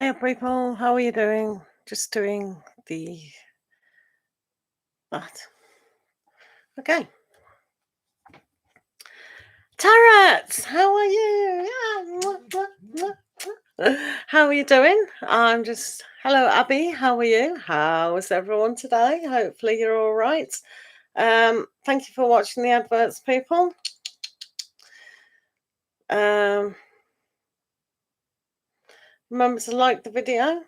Hey people, how are you doing? Just doing that. Okay. Tarots, how are you? Yeah, mwah, mwah, mwah. How are you doing? Hello Abby, how are you? How is everyone today? Hopefully you're all right. Thank you for watching the adverts, people. Remember to like the video.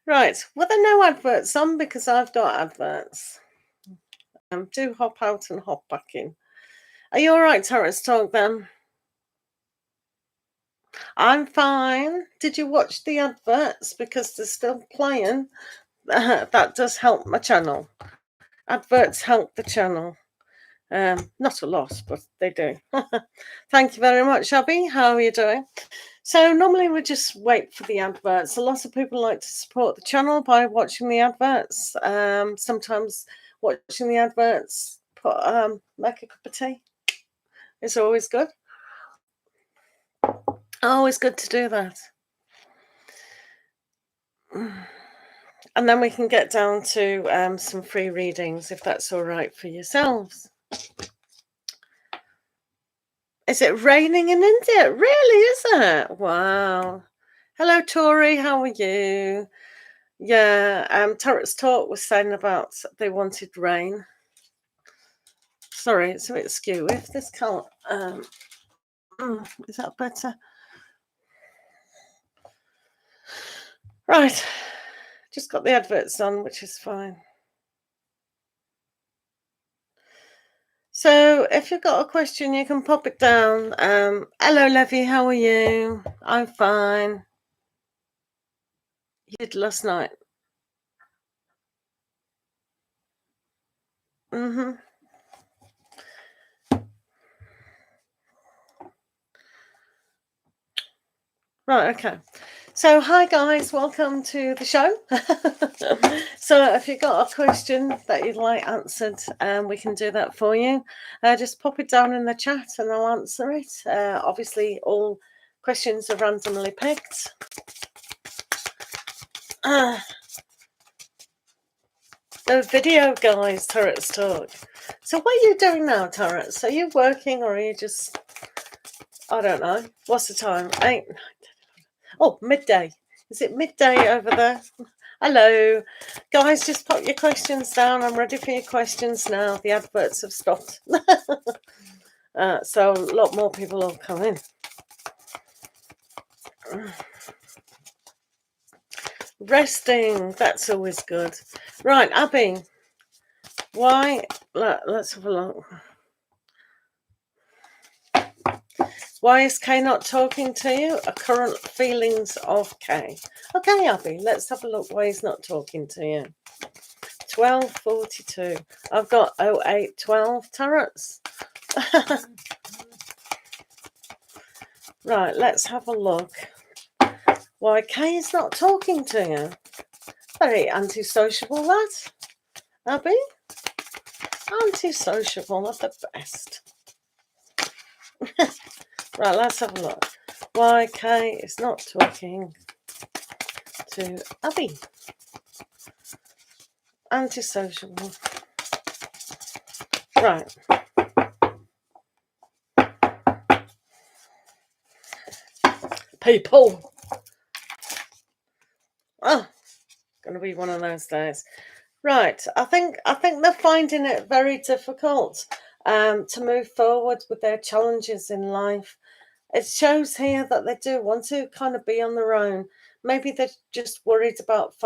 Right, were there no adverts on? Because I've got adverts. Do hop out and hop back in. Are you all right, Terrace Talk, then? I'm fine. Did you watch the adverts? Because they're still playing. That does help my channel. Adverts help the channel. Not a lot, but they do. Thank you very much, Abby. How are you doing? So normally we just wait for the adverts. A lot of people like to support the channel by watching the adverts. Sometimes watching the adverts, make a cup of tea. It's always good. Always good to do that. And then we can get down to some free readings, if that's all right for yourselves. Is it raining in India? Really, is it? Wow. Hello, Tori. How are you? Yeah, Tarot's Talk was saying about they wanted rain. Sorry, it's a bit skew. If this can't... is that better? Right. Just got the adverts on, which is fine. So if you've got a question, you can pop it down. Hello, Levy. How are you? I'm fine. You did last night. Right, okay. So hi guys, welcome to the show. So if you've got a question that you'd like answered, we can do that for you. Just pop it down in the chat and I'll answer it. Obviously all questions are randomly picked. The video guys, Tarot's Talk. So what are you doing now, Tarot? Are you working or are you just, I don't know, what's the time? 8, 9, 10, oh, midday. Is it midday over there? Hello. Guys, just pop your questions down. I'm ready for your questions now. The adverts have stopped. So a lot more people will come in. Resting. That's always good. Right, Abby. Why? Let's have a look. Why is Kay not talking to you? Current feelings of Kay. Okay, Abby, let's have a look why he's not talking to you. 1242. I've got 0812 tarots. Right, let's have a look. Why Kay is not talking to you? Very antisociable, that. Abby? Antisociable, not the best. Right, let's have a look. Why Kay is not talking to Abby. Antisociable. Right. People. Oh, gonna be one of those days. Right. I think they're finding it very difficult to move forward with their challenges in life. It shows here that they do want to kind of be on their own. Maybe they're just worried about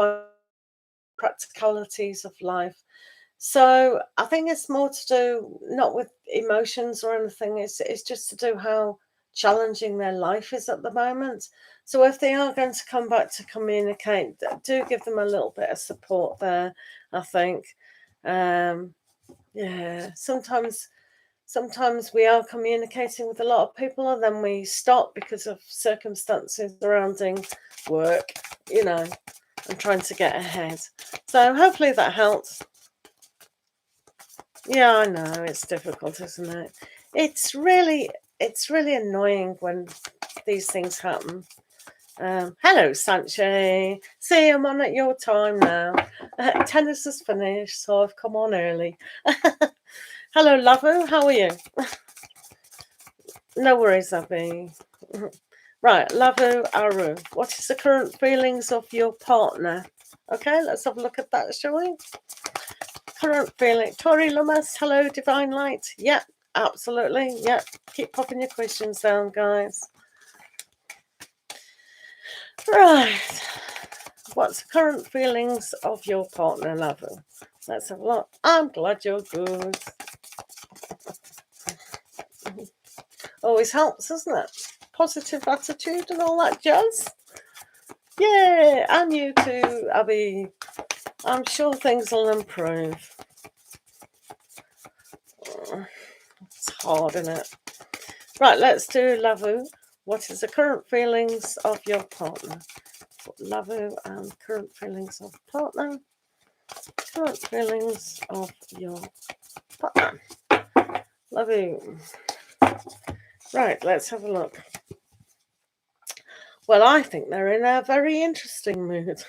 practicalities of life. So I think it's more to do not with emotions or anything. It's just to do how challenging their life is at the moment. So if they are going to come back to communicate, do give them a little bit of support there, I think. Yeah, sometimes we are communicating with a lot of people and then we stop because of circumstances surrounding work, and trying to get ahead. So hopefully that helps. Yeah, I know, it's difficult, isn't it? It's really annoying when these things happen. Hello, Sanche. See, I'm on at your time now. Tennis has finished, so I've come on early. Hello, Lavu. How are you? No worries, Abby. Right, Lavu Aru. What is the current feelings of your partner? Okay, let's have a look at that, shall we? Current feeling. Tori Lumas. Hello, Divine Light. Yep, absolutely. Yep. Keep popping your questions down, guys. Right. What's the current feelings of your partner, Lavu? Let's have a look. I'm glad you're good. Always helps, doesn't it? Positive attitude and all that jazz. Yeah, and you too, Abby. I'm sure things will improve. It's hard, isn't it? Right, let's do Lavu. What is the current feelings of your partner? Lavu and current feelings of partner. Current feelings of your partner. Lavu. Right, let's have a look. Well, I think they're in a very interesting mood.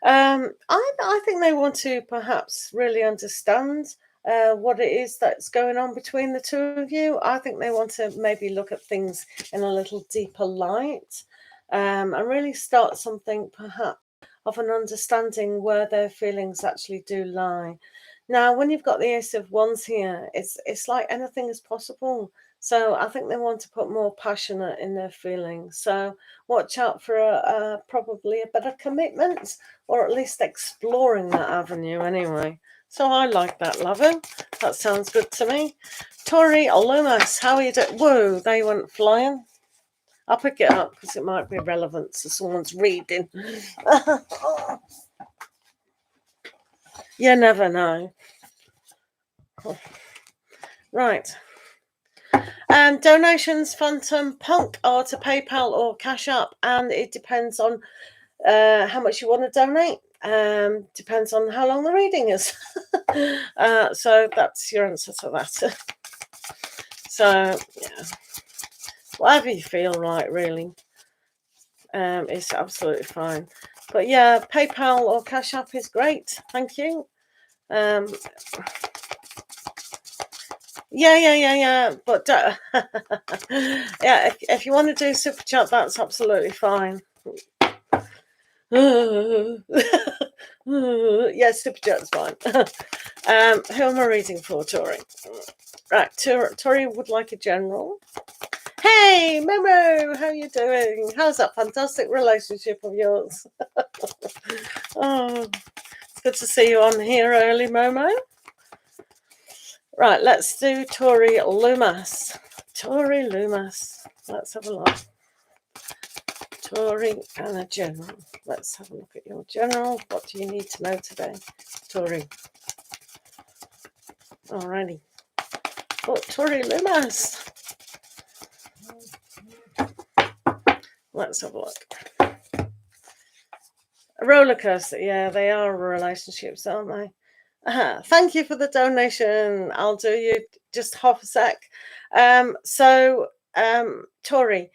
I think they want to perhaps really understand what it is that's going on between the two of you. I think they want to maybe look at things in a little deeper light and really start something perhaps of an understanding where their feelings actually do lie. Now, when you've got the Ace of Wands here, it's like anything is possible. So I think they want to put more passion in their feelings. So watch out for probably a better commitment, or at least exploring that avenue anyway. So I like that, Lover. That sounds good to me. Tori Olumas, how are you doing? Whoa, they went flying. I'll pick it up because it might be relevant to someone's reading. You never know. Right. Donations, Phantom, Punk, are to PayPal or Cash App, and it depends on how much you want to donate. Depends on how long the reading is. So that's your answer to that. So, yeah. Whatever you feel right, really. It's absolutely fine. But yeah, PayPal or Cash App is great. Thank you. Yeah. But yeah, if you want to do super chat, that's absolutely fine. Yeah, super chat's fine. Who am I reading for, Tori? Right, Tori would like a general. Hey, Momo, how are you doing? How's that fantastic relationship of yours? Oh, it's good to see you on here early, Momo. Right, let's do Tori Loomis. Tori Loomis. Let's have a look. Tori and a general. Let's have a look at your general. What do you need to know today, Tori? Alrighty. Oh, Tori Loomis. Let's have a look. A roller coaster. Yeah, they are relationships, aren't they? Thank you for the donation. I'll do you just half a sec. Tori,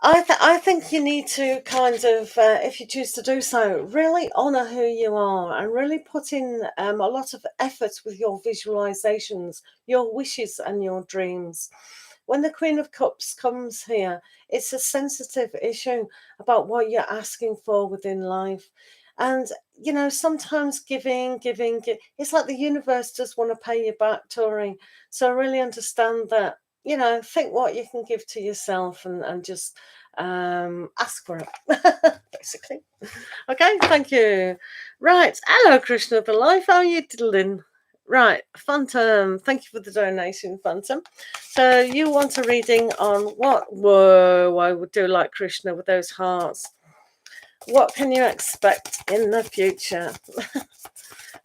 I think you need to kind of, if you choose to do so, really honour who you are and really put in a lot of effort with your visualizations, your wishes and your dreams. When the Queen of Cups comes here, it's a sensitive issue about what you're asking for within life. And, you know, sometimes giving, it's like the universe does want to pay you back, Tori. So really understand that, you know, think what you can give to yourself and just ask for it, basically. Okay, thank you. Right, hello, Krishna the Life. How are you diddling? Right, Phantom, thank you for the donation, Phantom. So you want a reading on what? Whoa, I would do like Krishna with those hearts. What can you expect in the future?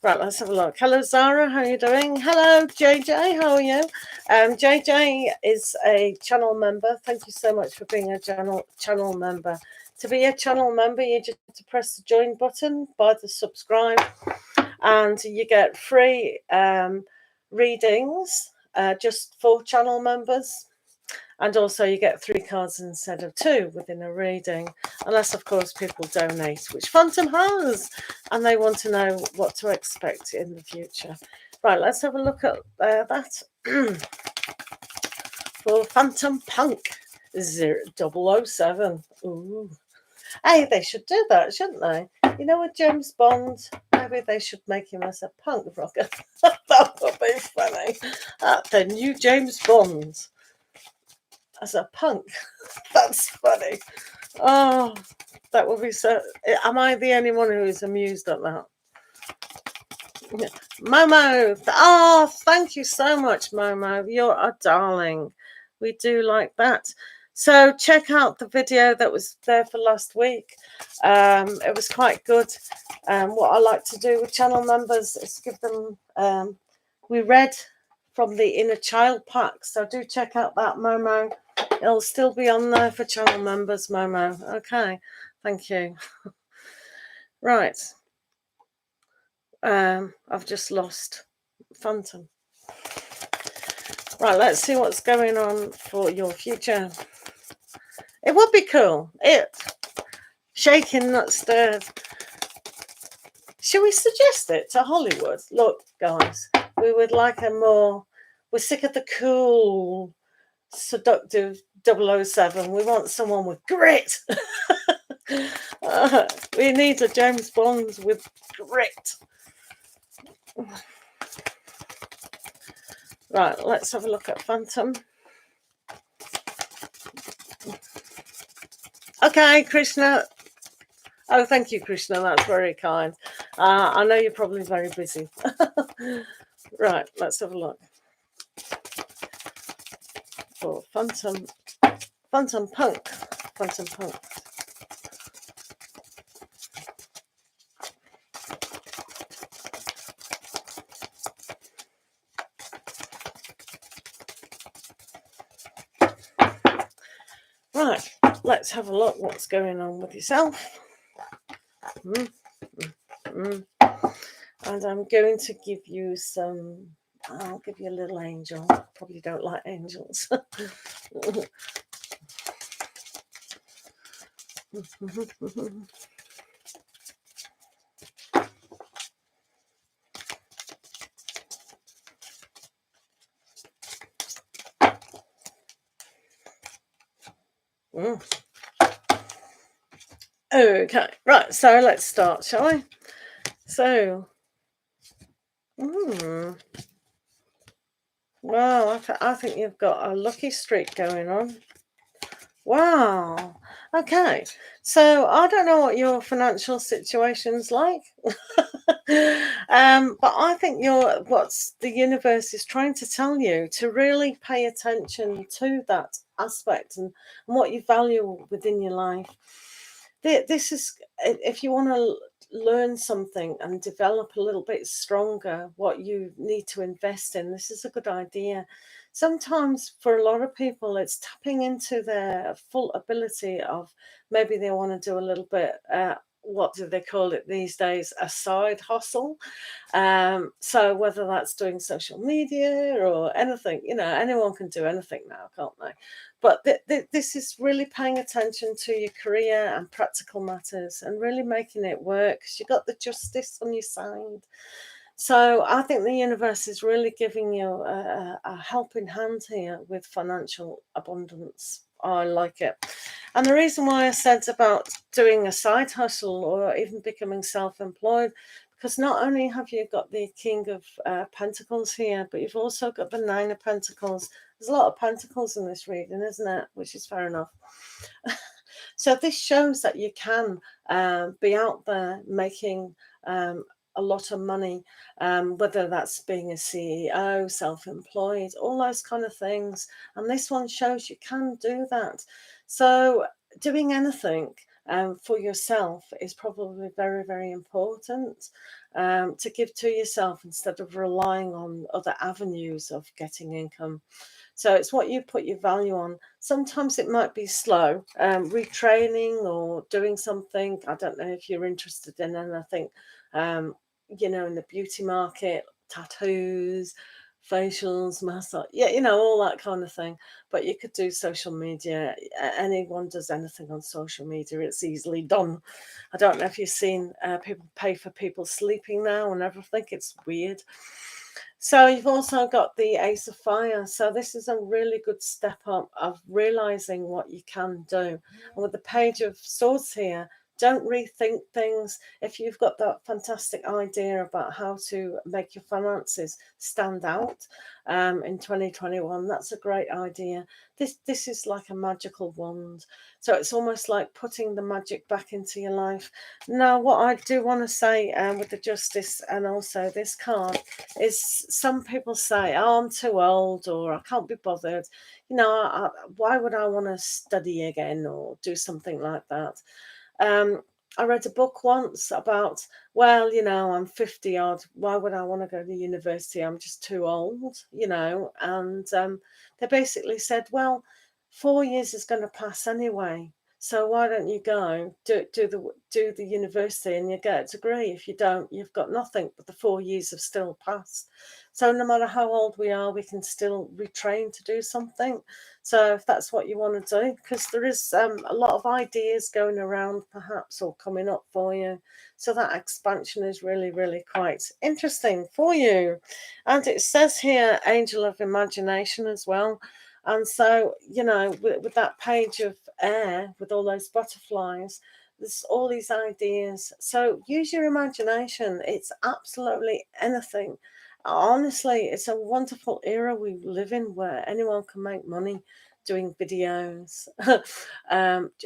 Right, let's have a look. Hello, Zara. How are you doing? Hello, JJ. How are you? JJ is a channel member. Thank you so much for being a channel member. To be a channel member, you just have to press the join button, buy the subscribe, and you get free readings just for channel members. And also you get 3 cards instead of 2 within a reading, unless of course people donate, which Phantom has, and they want to know what to expect in the future. Right, let's have a look at that for Phantom Punk 007. Ooh. Hey, they should do that, shouldn't they? You know, with James Bond, maybe they should make him as a punk rocker. That would be funny. The new James Bond as a punk. That's funny. Oh, that would be so. Am I the only one who is amused at that? Momo. Oh, thank you so much, Momo. You're a darling. We do like that. So check out the video that was there for last week. It was quite good. What I like to do with channel members is give them, we read from the Inner Child pack. So do check out that, Momo. It'll still be on there for channel members, Momo. Okay, thank you. Right. I've just lost Phantom. Right, let's see what's going on for your future. It would be cool. Shaking, not stirred. Should we suggest it to Hollywood? Look, guys, we would like a more... We're sick of the cool, seductive 007. We want someone with grit. We need a James Bond with grit. Right, let's have a look at Phantom. Okay, Krishna. Oh, thank you, Krishna. That's very kind. I know you're probably very busy. Right, let's have a look. For Phantom Punk. Phantom Punk. Right, let's have a look what's going on with yourself. And I'm going to give you some... I'll give you a little angel. Probably don't like angels. Okay, right, so let's start, shall we? So, wow, I think you've got a lucky streak going on. Wow. Okay. So I don't know what your financial situation's like. But I think what's the universe is trying to tell you to really pay attention to that aspect and what you value within your life. This is, if you want to learn something and develop a little bit stronger what you need to invest in, this is a good idea. Sometimes for a lot of people it's tapping into their full ability of, maybe they want to do a little bit, what do they call it these days, a side hustle. So whether that's doing social media or anything, anyone can do anything now, can't they? But this is really paying attention to your career and practical matters and really making it work, because you've got the justice on your side. So I think the universe is really giving you a helping hand here with financial abundance. I like it. And the reason why I said about doing a side hustle or even becoming self-employed, because not only have you got the King of Pentacles here, but you've also got the Nine of Pentacles. There's a lot of pentacles in this reading, isn't it? Which is fair enough. So this shows that you can be out there making a lot of money, whether that's being a CEO, self-employed, all those kind of things. And this one shows you can do that. So doing anything for yourself is probably very, very important to give to yourself instead of relying on other avenues of getting income. So it's what you put your value on. Sometimes it might be slow, retraining or doing something. I don't know if you're interested in anything, in the beauty market, tattoos, facials, massage, yeah, you know, all that kind of thing. But you could do social media. Anyone does anything on social media, it's easily done. I don't know if you've seen people pay for people sleeping now and everything. It's weird. So you've also got the Ace of Fire. So this is a really good step up of realizing what you can do. And with the Page of Swords here, don't rethink things. If you've got that fantastic idea about how to make your finances stand out in 2021, that's a great idea. This is like a magical wand. So it's almost like putting the magic back into your life. Now, what I do want to say with the Justice and also this card is some people say, oh, I'm too old, or I can't be bothered. You know, why would I want to study again or do something like that? I read a book once about, well, you know, I'm 50 odd. Why would I want to go to university? I'm just too old, you know. And they basically said, well, 4 years is going to pass anyway. So why don't you go do the university and you get a degree? If you don't, you've got nothing. But the 4 years have still passed. So no matter how old we are, we can still retrain to do something. So if that's what you want to do, because there is a lot of ideas going around perhaps or coming up for you. So that expansion is really, really quite interesting for you. And it says here, Angel of Imagination as well. And so, you know, with that Page of Air, with all those butterflies, there's all these ideas. So use your imagination. It's absolutely anything. Honestly, it's a wonderful era we live in where anyone can make money doing videos,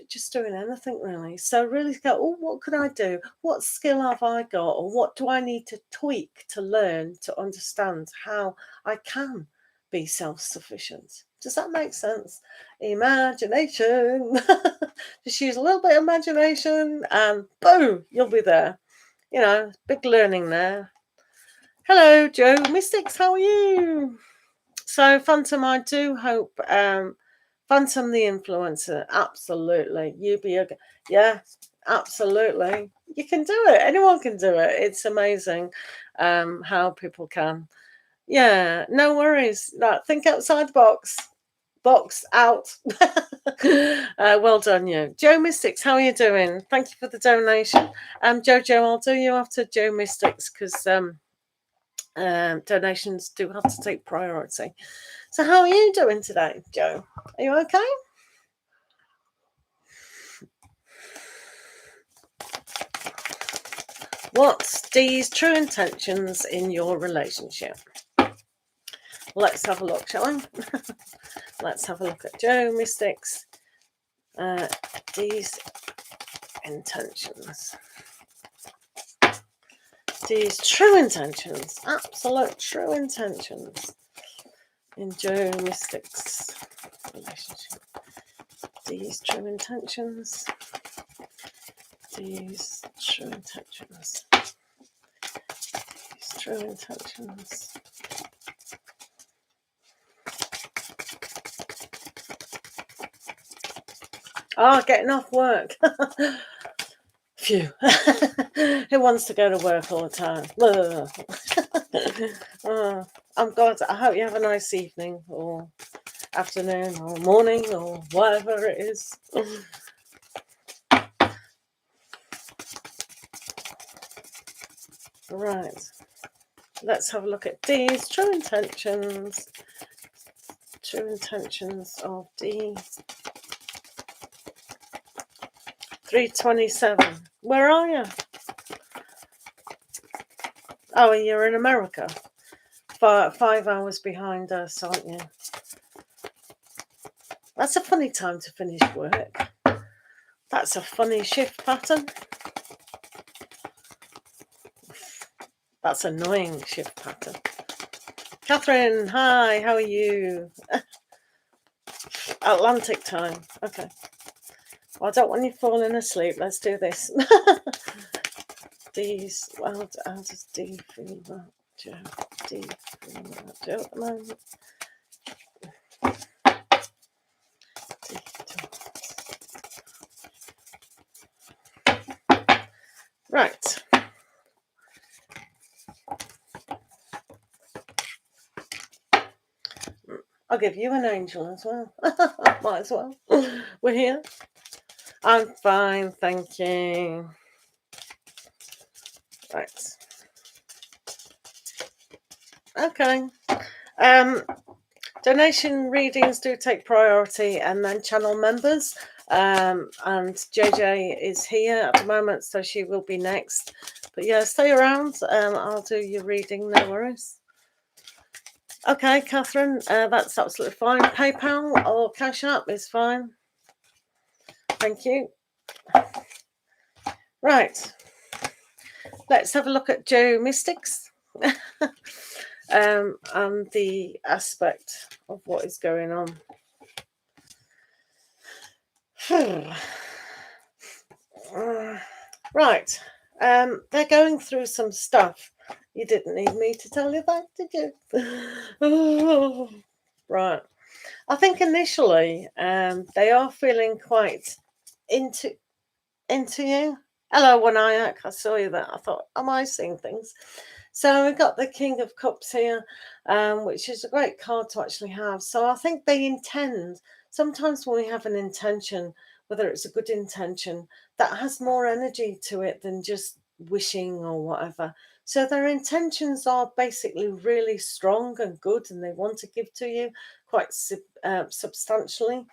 just doing anything really. So really go, oh, what could I do? What skill have I got? Or what do I need to tweak to learn to understand how I can be self-sufficient? Does that make sense? Imagination. Just use a little bit of imagination and boom, you'll be there. You know, big learning there. Hello, Joe Mystics, how are you? So, Phantom, I do hope, Phantom the Influencer, absolutely. You be a, yeah, absolutely. You can do it. Anyone can do it. It's amazing how people can. Yeah, no worries. No, think outside the box. Box out. Well done, you. Joe Mystics, how are you doing? Thank you for the donation. Jojo, I'll do you after Joe Mystics because donations do have to take priority. So how are you doing today, Joe? Are you okay? What's Dee's true intentions in your relationship? Let's have a look, shall we? Let's have a look at Joe Mystics. Dee's intentions. Dee's true intentions. Absolute true intentions in Joe Mystics' relationship. Dee's true intentions. Dee's true intentions. Dee's true intentions. Oh, getting off work. Phew. Who wants to go to work all the time? I'm glad. I hope you have a nice evening or afternoon or morning or whatever it is. Right. Let's have a look at D's true intentions. True intentions of D. 327. Where are you? Oh, you're in America. 5 hours behind us, aren't you? That's a funny time to finish work. That's a funny shift pattern. That's annoying shift pattern. Catherine, hi, how are you? Atlantic time. Okay. Well, I don't want you falling asleep. Let's do this. D's. Well, how does D feel about Joe? D feel about Joe at the moment. Right. I'll give you an angel as well. Might as well. We're here. I'm fine, thank you. Right. Okay. Donation readings do take priority, and then channel members. And JJ is here at the moment, so she will be next. But yeah, stay around. I'll do your reading, no worries. Okay, Catherine, that's absolutely fine. PayPal or Cash App is fine. Thank you. Right. Let's have a look at Joe Mystics and the aspect of what is going on. Right. They're going through some stuff. You didn't need me to tell you that, did you? Oh, right. I think initially they are feeling quite into you. Hello, Wanayak. I saw you there. I thought, am I seeing things? So we've got the King of Cups here, which is a great card to actually have. So I think they intend, sometimes when we have an intention, whether it's a good intention, that has more energy to it than just wishing or whatever. So their intentions are basically really strong and good, and they want to give to you quite substantially.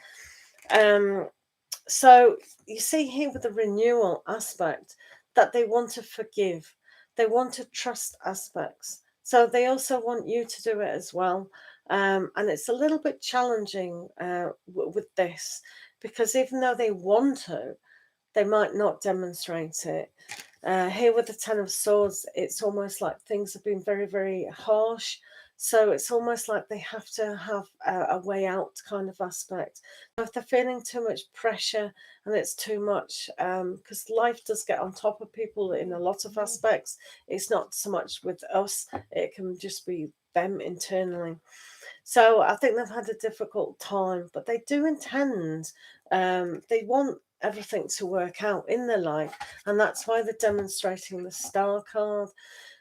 So you see here with the renewal aspect that they want to forgive. They want to trust aspects. So they also want you to do it as well. And it's a little bit challenging with this, because even though they want to, they might not demonstrate it. Here with the Ten of Swords, it's almost like things have been very, very harsh. So it's almost like they have to have a way out kind of aspect. If they're feeling too much pressure and it's too much, because life does get on top of people in a lot of aspects. It's not so much with us. It can just be them internally. So I think they've had a difficult time, but they do intend, they want everything to work out in their life. And that's why they're demonstrating the Star card.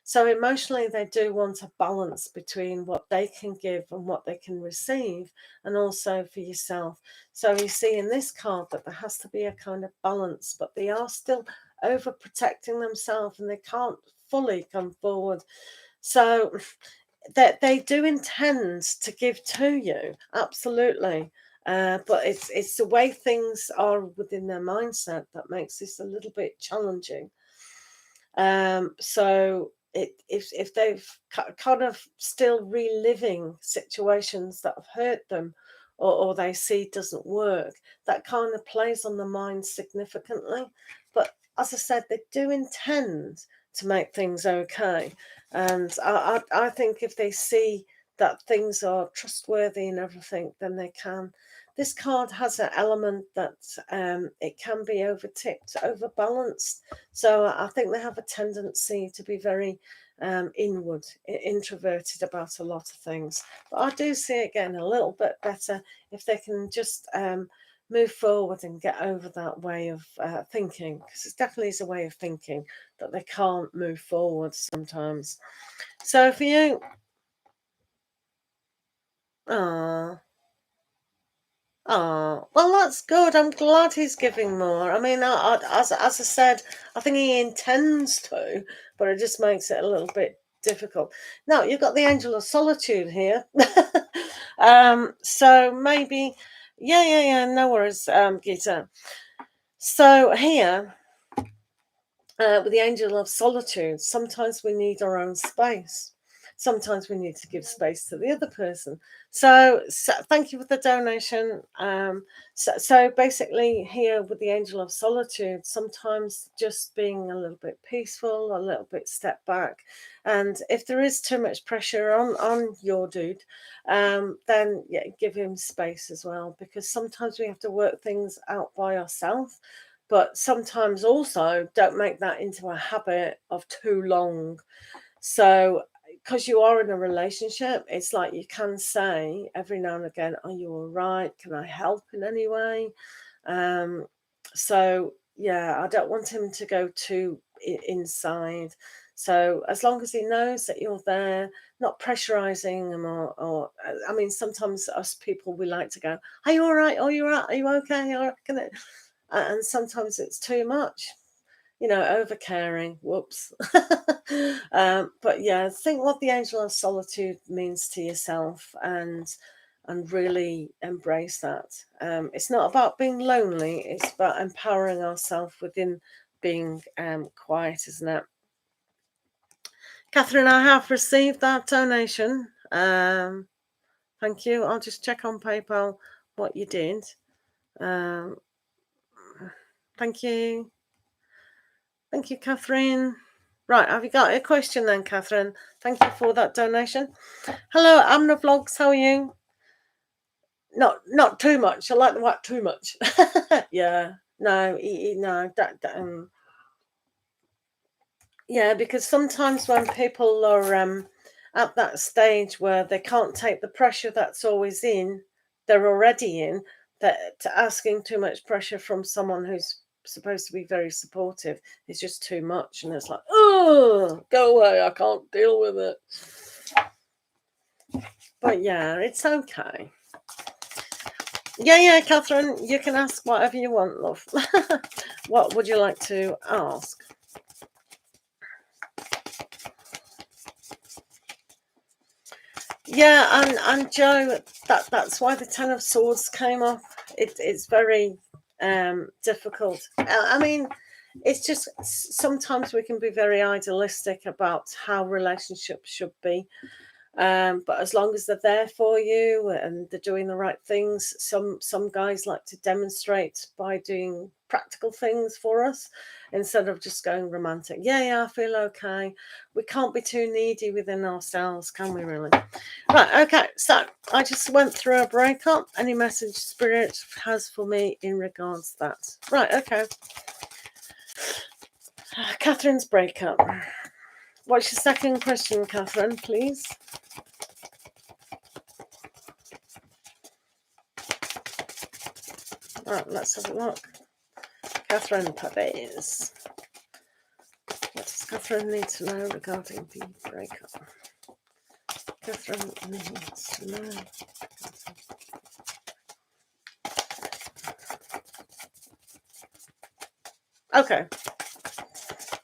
So emotionally, they do want a balance between what they can give and what they can receive, and also for yourself. So you see in this card that there has to be a kind of balance, but they are still overprotecting themselves and they can't fully come forward. So that they do intend to give to you, absolutely. But it's the way things are within their mindset that makes this a little bit challenging. So if they've kind of still reliving situations that have hurt them, or they see doesn't work, that kind of plays on the mind significantly. But as I said, they do intend to make things okay. And I think if they see that things are trustworthy and everything, then they can. This card has an element that it can be overtipped, overbalanced. So I think they have a tendency to be very inward, introverted about a lot of things. But I do see it getting a little bit better if they can just move forward and get over that way of thinking, because it definitely is a way of thinking that they can't move forward sometimes. So for you, ah. Oh, well, that's good. I'm glad he's giving more. I mean, as I said, I think he intends to, but it just makes it a little bit difficult. Now, you've got the Angel of Solitude here. So maybe, yeah, no worries, Gita. So here, with the Angel of Solitude, sometimes we need our own space. Sometimes we need to give space to the other person. So thank you for the donation. So basically here with the Angel of Solitude, sometimes just being a little bit peaceful, a little bit step back. And if there is too much pressure on your dude, then yeah, give him space as well, because sometimes we have to work things out by ourselves. But sometimes also don't make that into a habit of too long. So because you are in a relationship, it's like you can say every now and again, are you all right? Can I help in any way? So yeah, I don't want him to go too inside. So as long as he knows that you're there, not pressurizing him, or I mean, sometimes us people, we like to go, are you all right? Are you all right? Are you okay? All right? And sometimes it's too much, you know, over caring. Whoops. But yeah, think what the angel of solitude means to yourself, and really embrace that. It's not about being lonely, it's about empowering ourselves within being quiet, isn't it? Catherine, I have received that donation. Thank you. I'll just check on PayPal what you did. Thank you. Thank you, Catherine. Right, have you got a question then, Catherine? Thank you for that donation. Hello, Amna Vlogs, how are you? Not too much. I like the word too much. Yeah, no, no, yeah, because sometimes when people are at that stage where they can't take the pressure that's always in, they're already in, that asking too much pressure from someone who's supposed to be very supportive is just too much, and it's like, oh, go away, I can't deal with it. But yeah, it's okay. Yeah, Catherine, you can ask whatever you want, love. What would you like to ask? Yeah, and Joe, that's why the Ten of Swords came up. It's very difficult. I mean, it's just sometimes we can be very idealistic about how relationships should be. But as long as they're there for you and they're doing the right things, some guys like to demonstrate by doing practical things for us instead of just going romantic. Yeah, I feel okay. We can't be too needy within ourselves, can we really? Right, okay, so I just went through a breakup. Any message Spirit has for me in regards to that? Right, okay. Catherine's breakup. What's your second question, Catherine, please? Right, let's have a look. Catherine Pavez. What does Catherine need to know regarding the breakup? Catherine needs to know. Okay.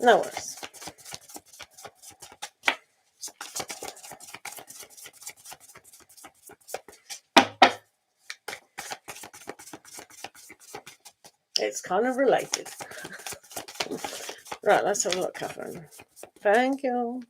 No worries. It's kind of related. Right, let's have a look, Catherine. Thank you.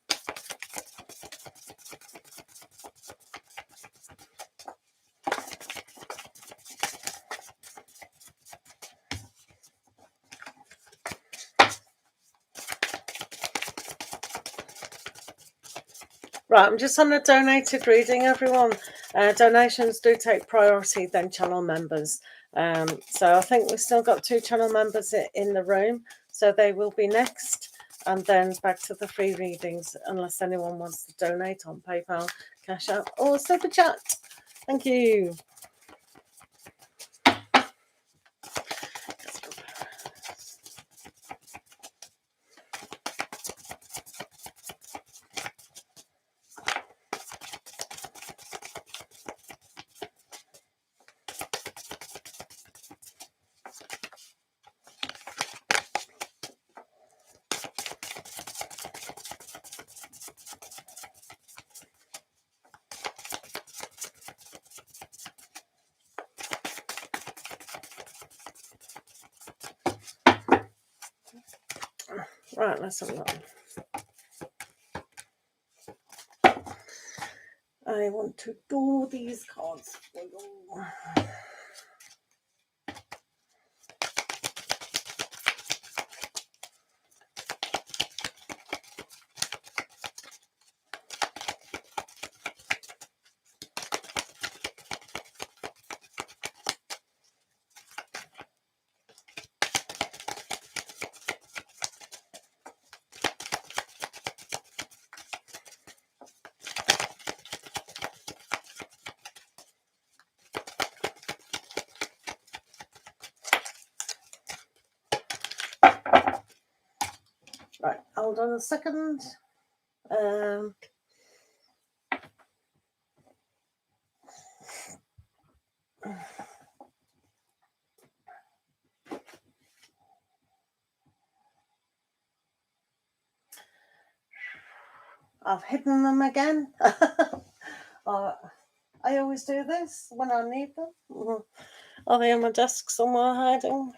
Right, I'm just on a donated reading, everyone. Donations do take priority than channel members. So I think we've still got 2 channel members in the room, so they will be next. And then back to the free readings, unless anyone wants to donate on PayPal, Cash App, or Superchat. Thank you. Right, let's have a look. I want to do these cards for you. hold on a second. I've hidden them again. I always do this when I need them. Are they on my desk somewhere hiding?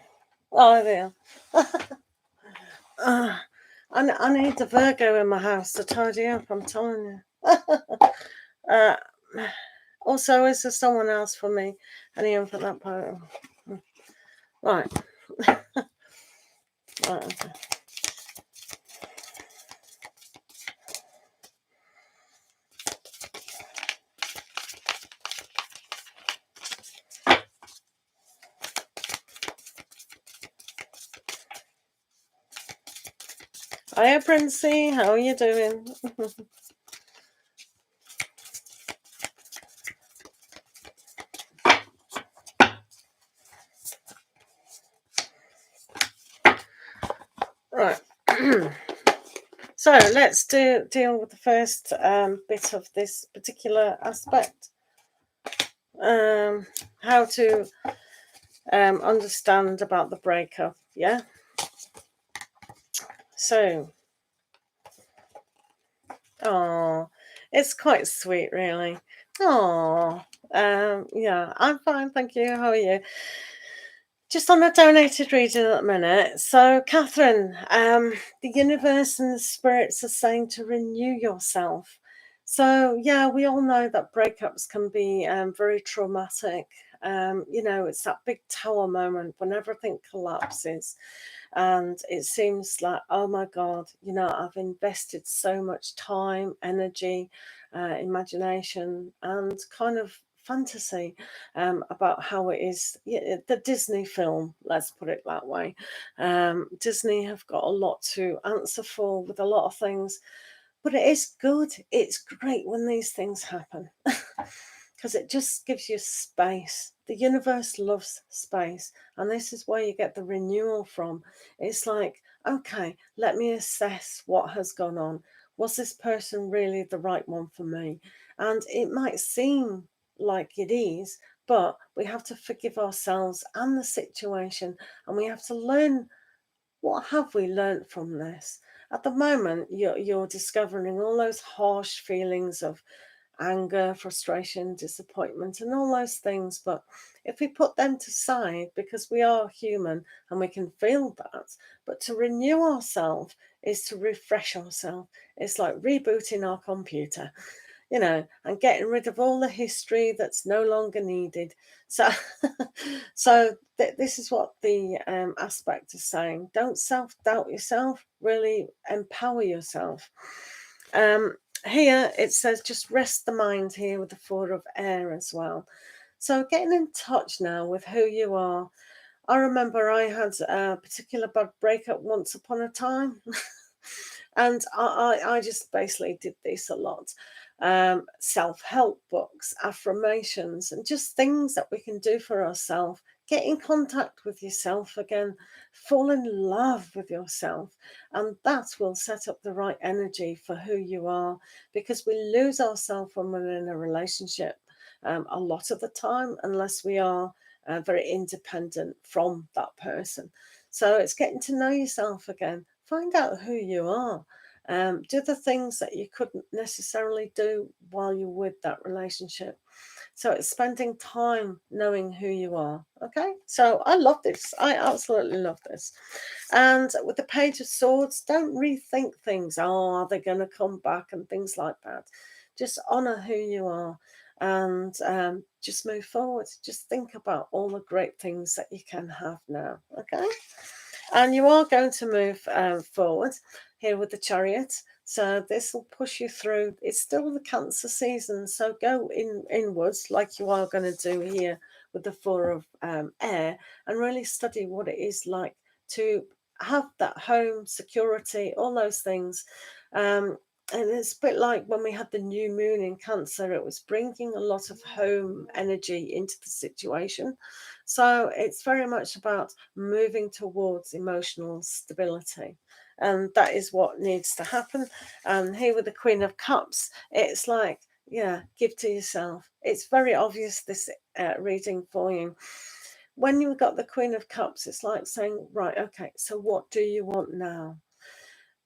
Oh, there. I need a Virgo in my house to tidy up, I'm telling you. Also, is there someone else for me? Anyone for that part? Right. Right, okay. Hiya, Princey. How are you doing? Right. So let's deal with the first bit of this particular aspect. How to understand about the breakup. Yeah. So, it's quite sweet, really. Yeah, I'm fine, thank you. How are you? Just on a donated reading at the minute. So, Catherine, the universe and the spirits are saying to renew yourself. So, yeah, we all know that breakups can be very traumatic. It's that big tower moment when everything collapses. And it seems like, oh my God, I've invested so much time, energy, imagination, and kind of fantasy about how it is. The Disney film, let's put it that way. Disney have got a lot to answer for with a lot of things, but it is good. It's great when these things happen because it just gives you space. The universe loves space, and this is where you get the renewal from. It's like, okay, let me assess what has gone on. Was this person really the right one for me? And it might seem like it is, but we have to forgive ourselves and the situation, and we have to learn, what have we learned from this? At the moment, you're discovering all those harsh feelings of anger, frustration, disappointment, and all those things. But if we put them to side, because we are human and we can feel that, but to renew ourselves is to refresh ourselves. It's like rebooting our computer, and getting rid of all the history that's no longer needed. So, this is what the aspect is saying. Don't self-doubt yourself, really empower yourself. Here it says just rest the mind here with the Four of Air as well. So getting in touch now with who you are. I remember I had a particular bad breakup once upon a time. And I just basically did this a lot. Self-help books, affirmations, and just things that we can do for ourselves. Get in contact with yourself again. Fall in love with yourself. And that will set up the right energy for who you are, because we lose ourselves when we're in a relationship a lot of the time, unless we are very independent from that person. So it's getting to know yourself again. Find out who you are. Do the things that you couldn't necessarily do while you're with that relationship. So it's spending time knowing who you are. Okay, so I love this. I absolutely love this. And with the Page of Swords, don't rethink things. Oh, are they going to come back and things like that? Just honor who you are and just move forward. Just think about all the great things that you can have now. Okay. And you are going to move forward here with the Chariot. So this will push you through. It's still the Cancer season, so go inwards like you are going to do here with the Four of Air, and really study what it is like to have that home security, all those things. And it's a bit like when we had the new moon in Cancer, it was bringing a lot of home energy into the situation. So it's very much about moving towards emotional stability. And that is what needs to happen. And here with the Queen of Cups, it's like, yeah, give to yourself. It's very obvious, this reading for you. When you've got the Queen of Cups, it's like saying, right, okay, so what do you want now?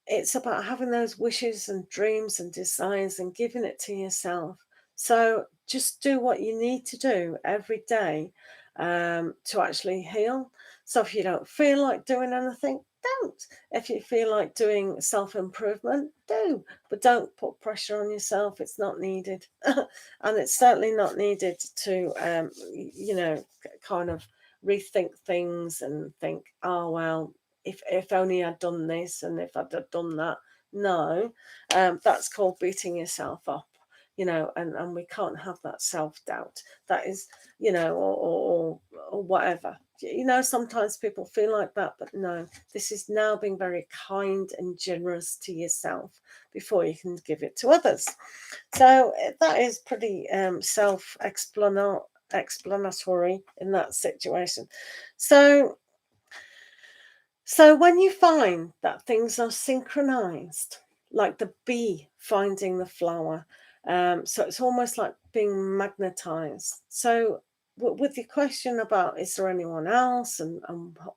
It's about having those wishes and dreams and desires and giving it to yourself. So just do what you need to do every day to actually heal. So if you don't feel like doing anything, don't. If you feel like doing self-improvement, do. But don't put pressure on yourself. It's not needed. And it's certainly not needed to, kind of rethink things and think, oh, well, if only I'd done this and if I'd have done that. No, that's called beating yourself up, and we can't have that self-doubt. That is, or whatever. Sometimes people feel like that, but no, this is now being very kind and generous to yourself before you can give it to others. So that is pretty self-explanatory in that situation. So when you find that things are synchronized, like the bee finding the flower, so it's almost like being magnetized. So with your question about is there anyone else and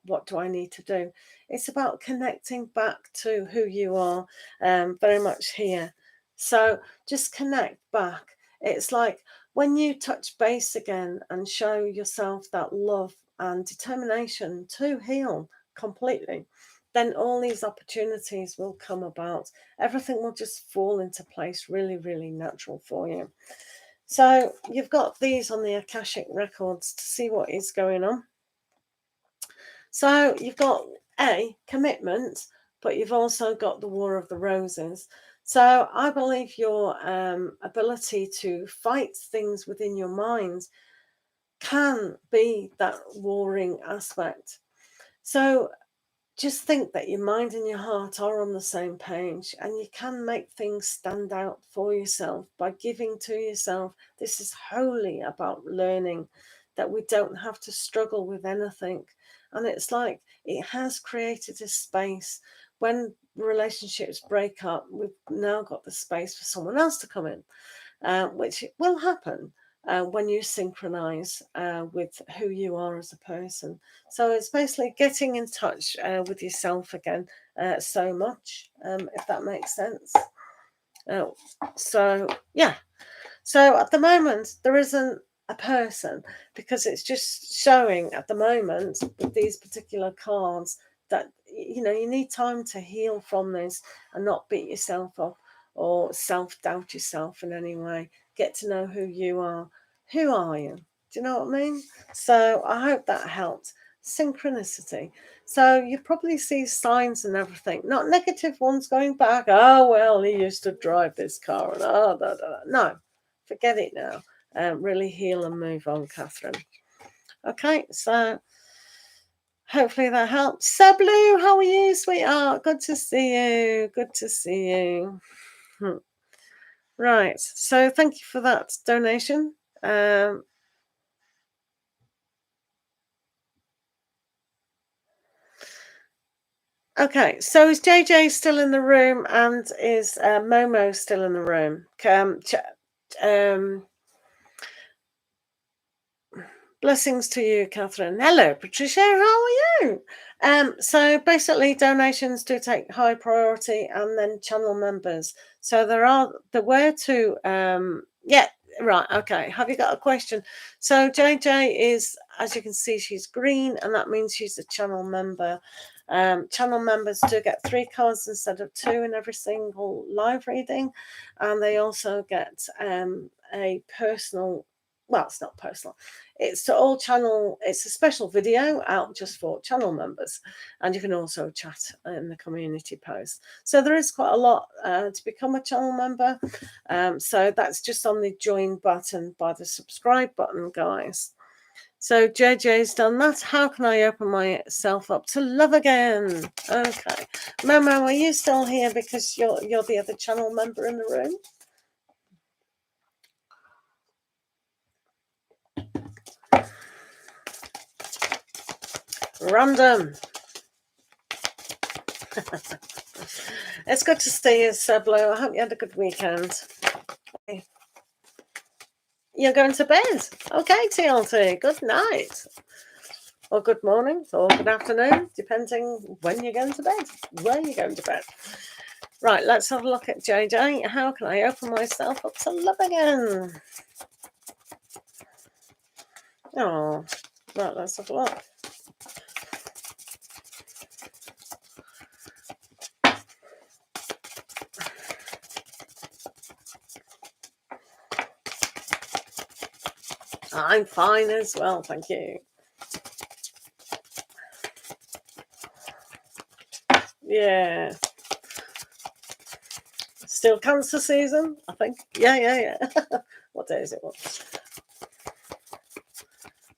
what do I need to do, it's about connecting back to who you are, very much here. So just connect back. It's like when you touch base again and show yourself that love and determination to heal completely, then all these opportunities will come about. Everything will just fall into place really, really natural for you. So you've got these on the Akashic records to see what is going on. So you've got commitment, but you've also got the War of the Roses. So I believe your ability to fight things within your mind can be that warring aspect. So just think that your mind and your heart are on the same page, and you can make things stand out for yourself by giving to yourself. This is wholly about learning that we don't have to struggle with anything. And it's like it has created a space. When relationships break up, we've now got the space for someone else to come in, which will happen. When you synchronize with who you are as a person. So it's basically getting in touch with yourself again so much, if that makes sense. So at the moment, there isn't a person, because it's just showing at the moment with these particular cards that, you need time to heal from this and not beat yourself up or self-doubt yourself in any way. Get to know who you are. Who are you? Do you know what I mean? So I hope that helped. Synchronicity. So you probably see signs and everything, not negative ones going back. Oh, well, he used to drive this car. And no, forget it now. Really heal and move on, Catherine. Okay, so hopefully that helps. So Blue, how are you, sweetheart? Good to see you. Good to see you. Right, so thank you for that donation. Okay, so is JJ still in the room, and is Momo still in the room? Blessings to you, Catherine. Hello, Patricia. How are you? So basically, donations do take high priority, and then channel members. So there were two. Right. Okay. Have you got a question? So JJ is, as you can see, she's green, and that means she's a channel member. Channel members do get 3 cards instead of 2 in every single live reading, and they also get a personal. Well, it's not personal. It's to all channel. It's a special video out just for channel members, and you can also chat in the community post. So there is quite a lot to become a channel member. So that's just on the join button by the subscribe button, guys. So JJ's done that. How can I open myself up to love again? Okay, Momo, are you still here because you're the other channel member in the room? Random. It's good to see you, Sir Blue. I hope you had a good weekend. You're going to bed. Okay, TLT. Good night. Or good morning, or good afternoon, depending when you're going to bed, where you're going to bed. Right, let's have a look at JJ. How can I open myself up to love again? Oh, right, let's have a look. I'm fine as well, thank you. Yeah. Still Cancer season, I think. Yeah. What day is it?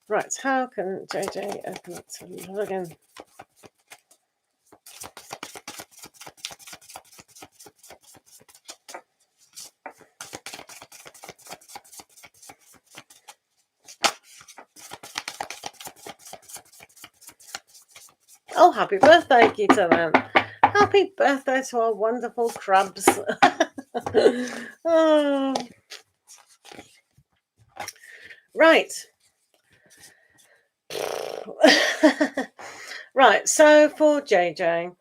Right, how can JJ open up to love again? Oh, happy birthday, Gita, then. Happy birthday to our wonderful crabs. Oh. Right. Right, so for JJ,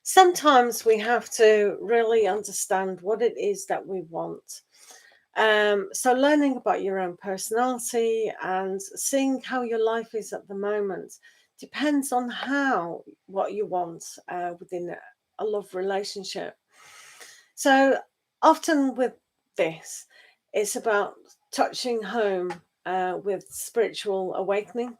sometimes we have to really understand what it is that we want. So learning about your own personality and seeing how your life is at the moment depends on what you want within a love relationship. So often with this, it's about touching home with spiritual awakening.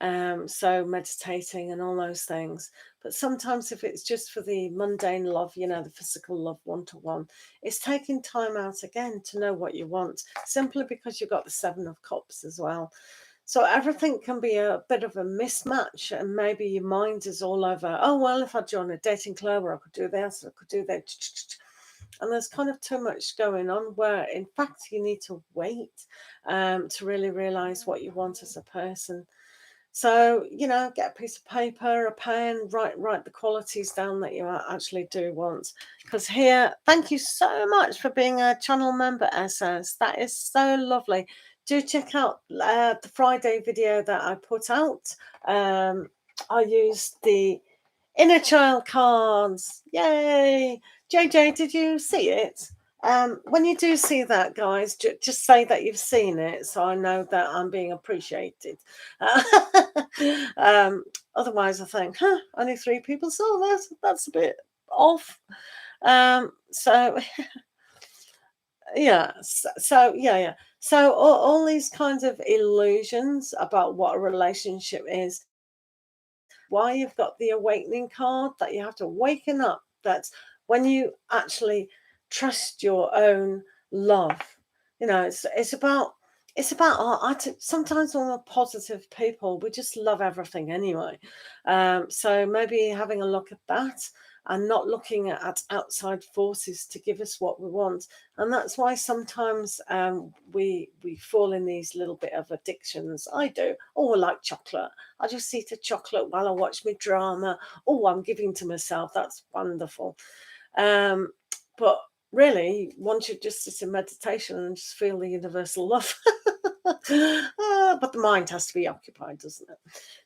So meditating and all those things. But sometimes if it's just for the mundane love, the physical love one-to-one, it's taking time out again to know what you want, simply because you've got the 7 of Cups as well. So everything can be a bit of a mismatch, and maybe your mind is all over, oh, well, if I join a dating club, or I could do this, or I could do that. And there's kind of too much going on where, in fact, you need to wait to really realize what you want as a person. So, get a piece of paper, a pen, write the qualities down that you actually do want. Because here, thank you so much for being a channel member, SS. That is so lovely. Do check out the Friday video that I put out. I used the inner child cards. Yay! JJ, did you see it? When you do see that, guys, just say that you've seen it, so I know that I'm being appreciated. Otherwise, I think, only 3 people saw that. That's a bit off. So yeah. So all these kinds of illusions about what a relationship is. Why you've got the awakening card, that you have to waken up. That's when you actually trust your own love. It's about sometimes when we're positive people, we just love everything anyway. So maybe having a look at that and not looking at outside forces to give us what we want. And that's why sometimes we fall in these little bit of addictions. I do. Oh, I like chocolate. I just eat a chocolate while I watch my drama. Oh, I'm giving to myself. That's wonderful. But really, one should just sit in meditation and just feel the universal love. But the mind has to be occupied, doesn't it?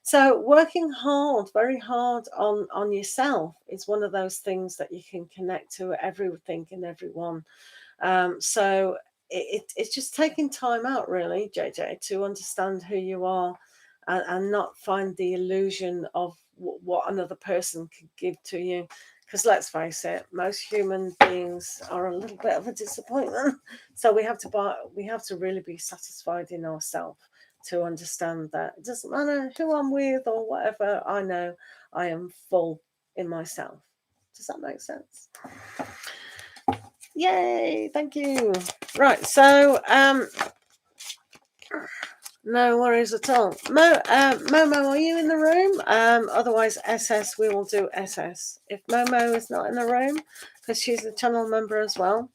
So working hard, very hard on yourself is one of those things that you can connect to everything and everyone. So it's just taking time out, really, JJ, to understand who you are and not find the illusion of what another person could give to you. Because let's face it, most human beings are a little bit of a disappointment. So we have to really be satisfied in ourselves to understand that it doesn't matter who I'm with or whatever. I know I am full in myself. Does that make sense? Yay! Thank you. Right. So no worries at all. Momo, are you in the room? Otherwise, SS, we will do SS. If Momo is not in the room, because she's a channel member as well.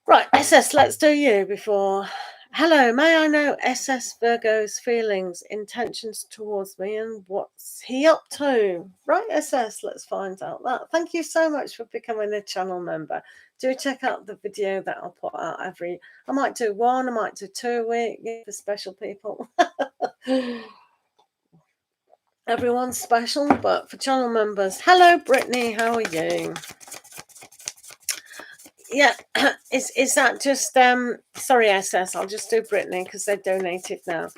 Right, SS, let's do you before Hello, may I know SS Virgo's feelings, intentions towards me, and what's he up to? Right, SS, let's find out that. Thank you so much for becoming a channel member. Do check out the video that I'll put out I might do one, I might do 2 a week for special people. Everyone's special, but for channel members. Hello, Brittany, how are you? Yeah, is that just sorry, SS, I'll just do Brittany because they donated now.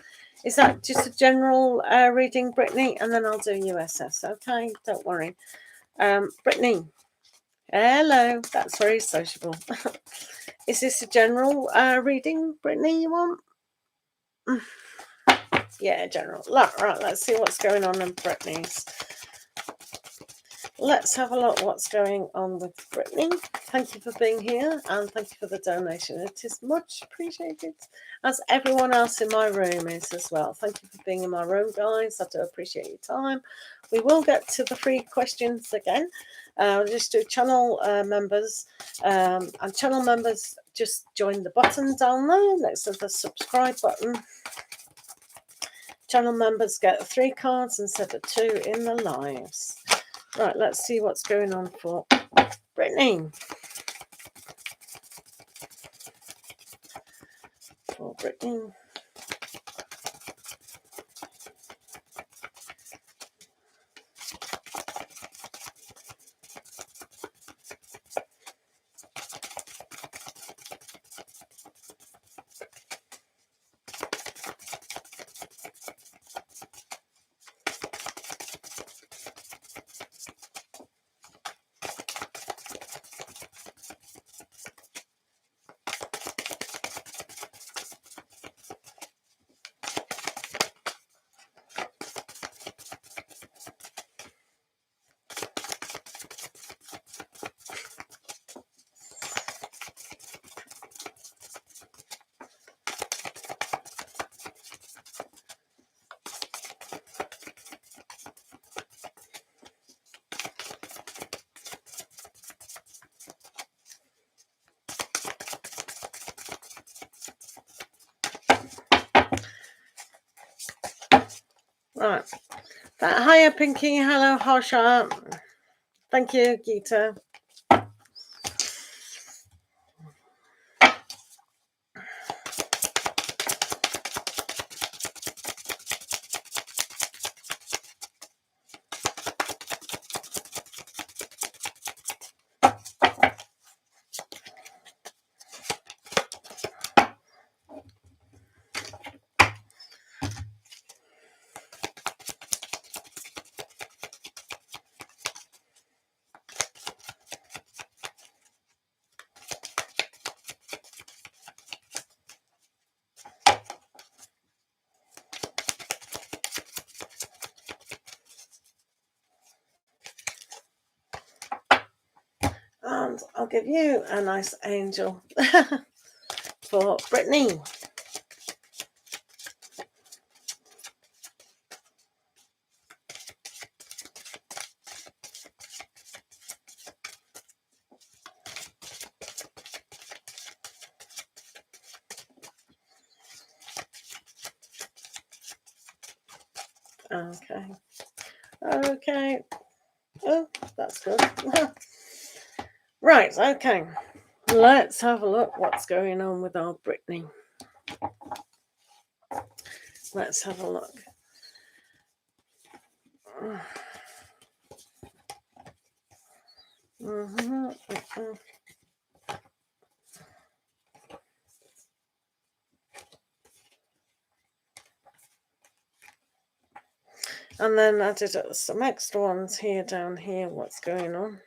Is that just a general reading, Brittany? And then I'll do USS, okay? Don't worry. Brittany, hello. That's very sociable. Is this a general reading, Brittany, you want? Yeah, general. Right, let's see what's going on in Brittany's. Let's have a look what's going on with Brittany. Thank you for being here and thank you for the donation. It is much appreciated, as everyone else in my room is as well. Thank you for being in my room, guys. I do appreciate your time. We will get to the free questions again. We'll just do channel members. And channel members, just join the button down there next to the subscribe button. Channel members get 3 cards instead of 2 in the lives. Right, let's see what's going on for Brittany. For Brittany. Right. Hiya, Pinky. Hello, Harsha. Thank you, Geeta. And I'll give you a nice angel for Brittany. Okay. Okay. Oh, that's good. Right, okay. Let's have a look what's going on with our Brittany. Let's have a look. And then I did some extra ones here, down here, what's going on.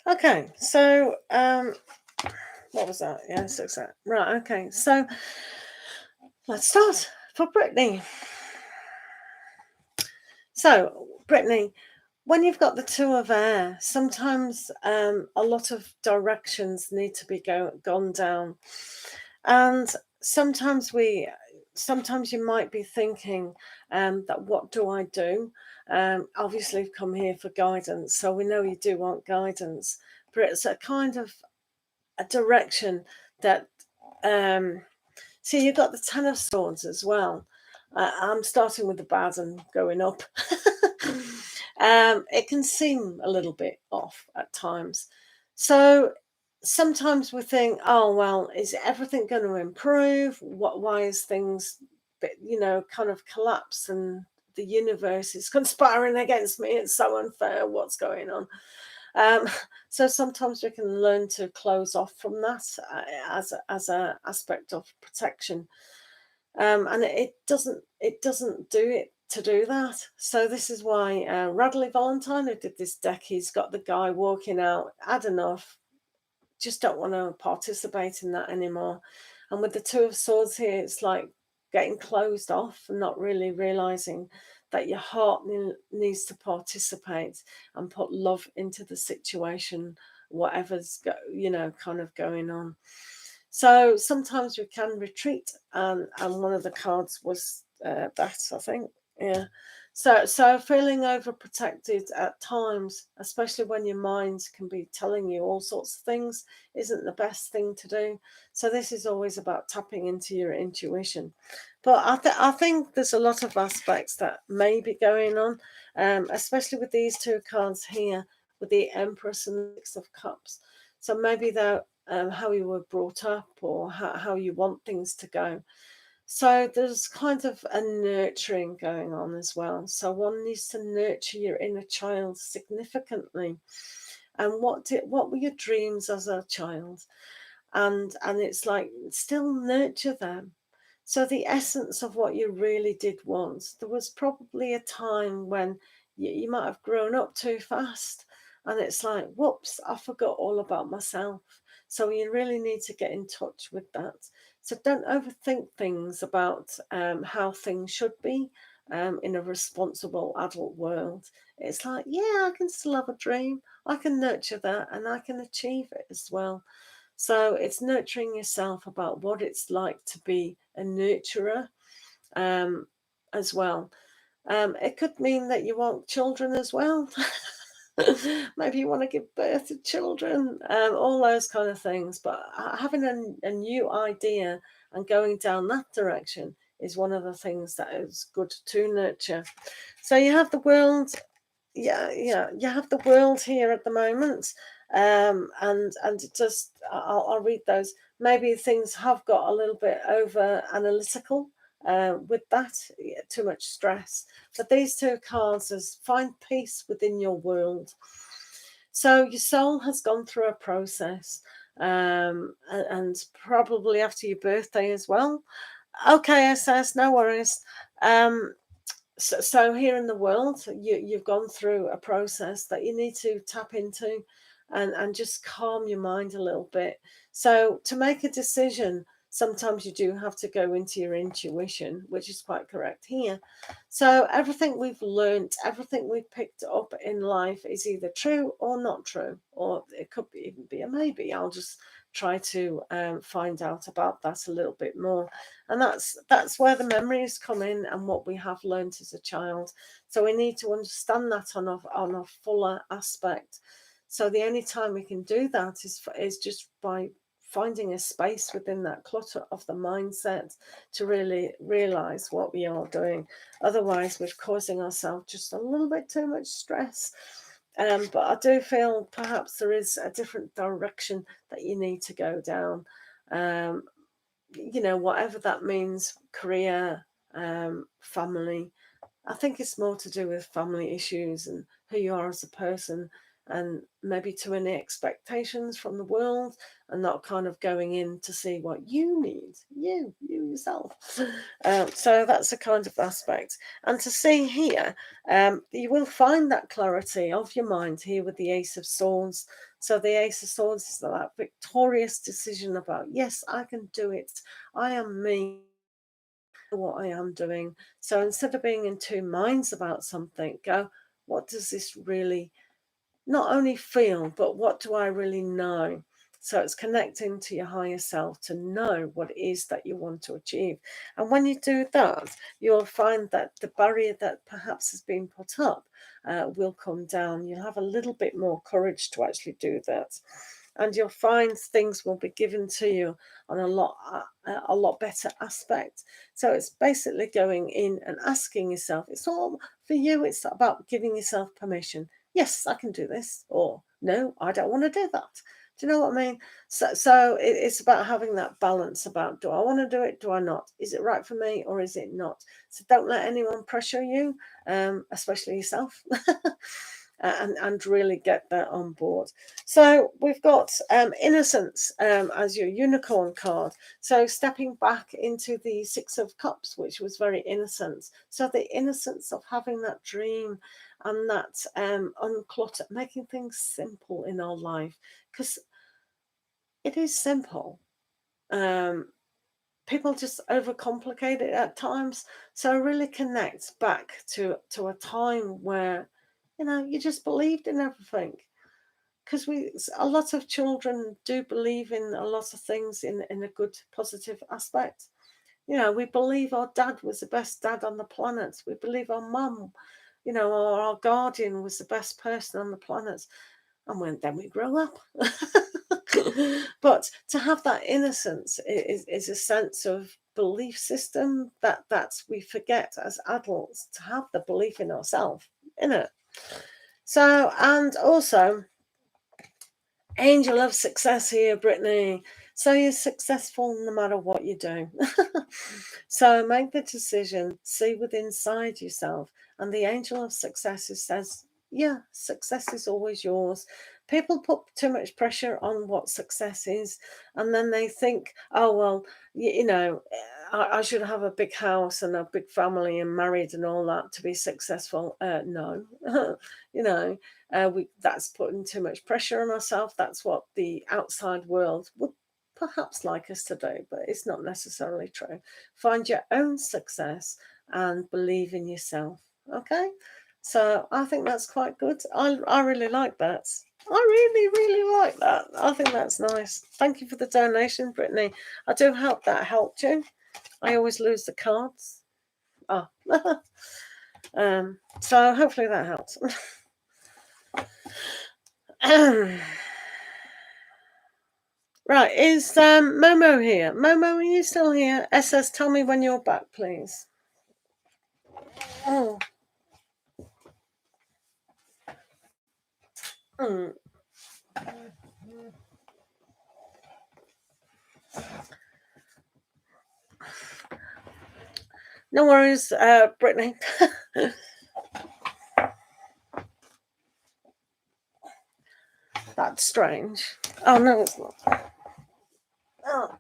Okay, so what was that? Yeah, 6. Right, okay, so let's start for Brittany. So, Brittany, when you've got the 2 of air, sometimes a lot of directions need to be gone down. And sometimes you might be thinking that what do I do? Obviously, you've come here for guidance, so we know you do want guidance, but it's a kind of a direction that, see, you've got the Ten of Swords as well. I'm starting with the bad and going up. It can seem a little bit off at times. So sometimes we think, oh, well, is everything going to improve? Why is things, kind of collapse, and the universe is conspiring against me? It's so unfair. What's going on? Um, so sometimes we can learn to close off from that, as a aspect of protection, and it doesn't do it to do that. So this is why Radley Valentine, who did this deck, he's got the guy walking out, had enough, just don't want to participate in that anymore. And with the Two of Swords here, it's like getting closed off and not really realizing that your heart needs to participate and put love into the situation, whatever's kind of going on. So sometimes we can retreat, and one of the cards was that, I think. Yeah. So feeling overprotected at times, especially when your mind can be telling you all sorts of things, isn't the best thing to do. So this is always about tapping into your intuition. But I think there's a lot of aspects that may be going on, especially with these two cards here, with the Empress and the Six of Cups. So maybe that, how you were brought up, or how you want things to go. So there's kind of a nurturing going on as well. So one needs to nurture your inner child significantly. And what were your dreams as a child? And it's like, still nurture them. So the essence of what you really did want. There was probably a time when you might have grown up too fast, and it's like, whoops, I forgot all about myself. So you really need to get in touch with that. So don't overthink things about how things should be in a responsible adult world. It's like, yeah, I can still have a dream. I can nurture that, and I can achieve it as well. So it's nurturing yourself about what it's like to be a nurturer, as well. It could mean that you want children as well. Maybe you want to give birth to children, all those kind of things. But having a new idea and going down that direction is one of the things that is good to nurture. So you have the world. Yeah, you have the world here at the moment, and it just, I'll read those. Maybe things have got a little bit over analytical with that, too much stress. But these two cards is find peace within your world. So your soul has gone through a process, and probably after your birthday as well. Okay, SS, no worries. So here in the world, you've gone through a process that you need to tap into, and just calm your mind a little bit. So to make a decision, sometimes you do have to go into your intuition, which is quite correct here. So everything we've learned, everything we've picked up in life is either true or not true, or it could even be a maybe. I'll just try to find out about that a little bit more. And that's where the memories come in, and what we have learned as a child. So we need to understand that on a fuller aspect. So the only time we can do that is just by finding a space within that clutter of the mindset to really realize what we are doing. Otherwise, we're causing ourselves just a little bit too much stress. But I do feel perhaps there is a different direction that you need to go down. Whatever that means, career, family. I think it's more to do with family issues and who you are as a person, and maybe too many expectations from the world, and not kind of going in to see what you need, you yourself. So that's a kind of aspect. And to see here, you will find that clarity of your mind here with the Ace of Swords. So the Ace of Swords is that victorious decision about, yes, I can do it. I am me, what I am doing. So instead of being in two minds about something, go, what does this really not only feel, but what do I really know? So it's connecting to your higher self to know what it is that you want to achieve. And when you do that, you'll find that the barrier that perhaps has been put up will come down. You'll have a little bit more courage to actually do that. and you'll find things will be given to you on a lot better aspect. So it's basically going in and asking yourself. It's all for you. It's about giving yourself permission. Yes, I can do this, or no, I don't want to do that. Do you know what I mean? So it's about having that balance about, do I want to do it? Do I not? Is it right for me or is it not? So don't let anyone pressure you, especially yourself, and really get that on board. So we've got Innocence as your unicorn card. So stepping back into the Six of Cups, which was very innocent. So the innocence of having that dream and that unclutter, making things simple in our life, because it is simple. People just overcomplicate it at times. So really connect back to a time where, you know, you just believed in everything. Because a lot of children do believe in a lot of things in a good, positive aspect. You know, we believe our dad was the best dad on the planet. We believe our mum, you know, or our guardian was the best person on the planet. And then we grow up. But to have that innocence is a sense of belief system that's we forget as adults to have the belief in ourselves, innit? So, and also, angel of success here, Brittany. So you're successful no matter what you do. So make the decision, see within inside yourself. And the angel of success says, yeah, success is always yours. People put too much pressure on what success is, and then they think, oh, well, you know, I should have a big house and a big family and married and all that to be successful. No, you know, that's putting too much pressure on ourselves. That's what the outside world would perhaps like us to do, but it's not necessarily true. Find your own success and believe in yourself. Okay, so I think that's quite good. I really like that. I really, really like that. I think that's nice. Thank you for the donation, Brittany. I do hope that helped you. I always lose the cards. Oh. So hopefully that helps. Right, is Momo here? Momo, are you still here? SS, tell me when you're back, please. Oh. Mm. No worries, Brittany. That's strange. Oh, no, it's not. Oh.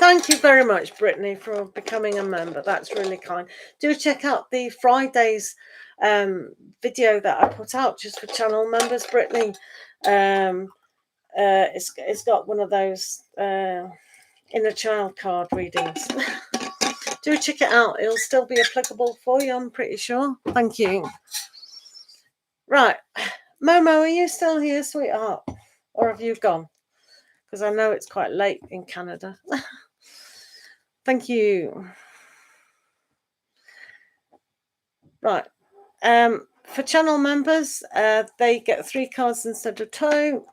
Thank you very much, Brittany, for becoming a member. That's really kind. Do check out the Friday's video that I put out just for channel members, Brittany. It's got one of those inner child card readings. Do check it out. It'll still be applicable for you, I'm pretty sure. Thank you. Right. Momo, are you still here, sweetheart? Or have you gone? Because I know it's quite late in Canada. Thank you. Right. For channel members, they get 3 cards instead of 2.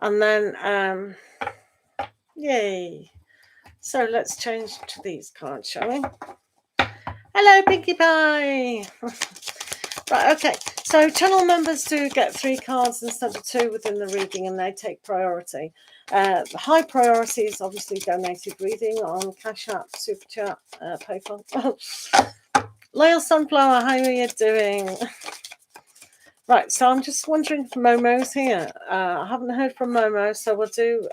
And then, yay. So let's change to these cards, shall we? Hello, Pinkie Pie. Right, okay. So channel members do get 3 cards instead of 2 within the reading, and they take priority. High priority is obviously donated reading on Cash App, Superchat, PayPal. Loyal Sunflower, how are you doing? Right, so I'm just wondering if Momo's here. I haven't heard from Momo, so we'll do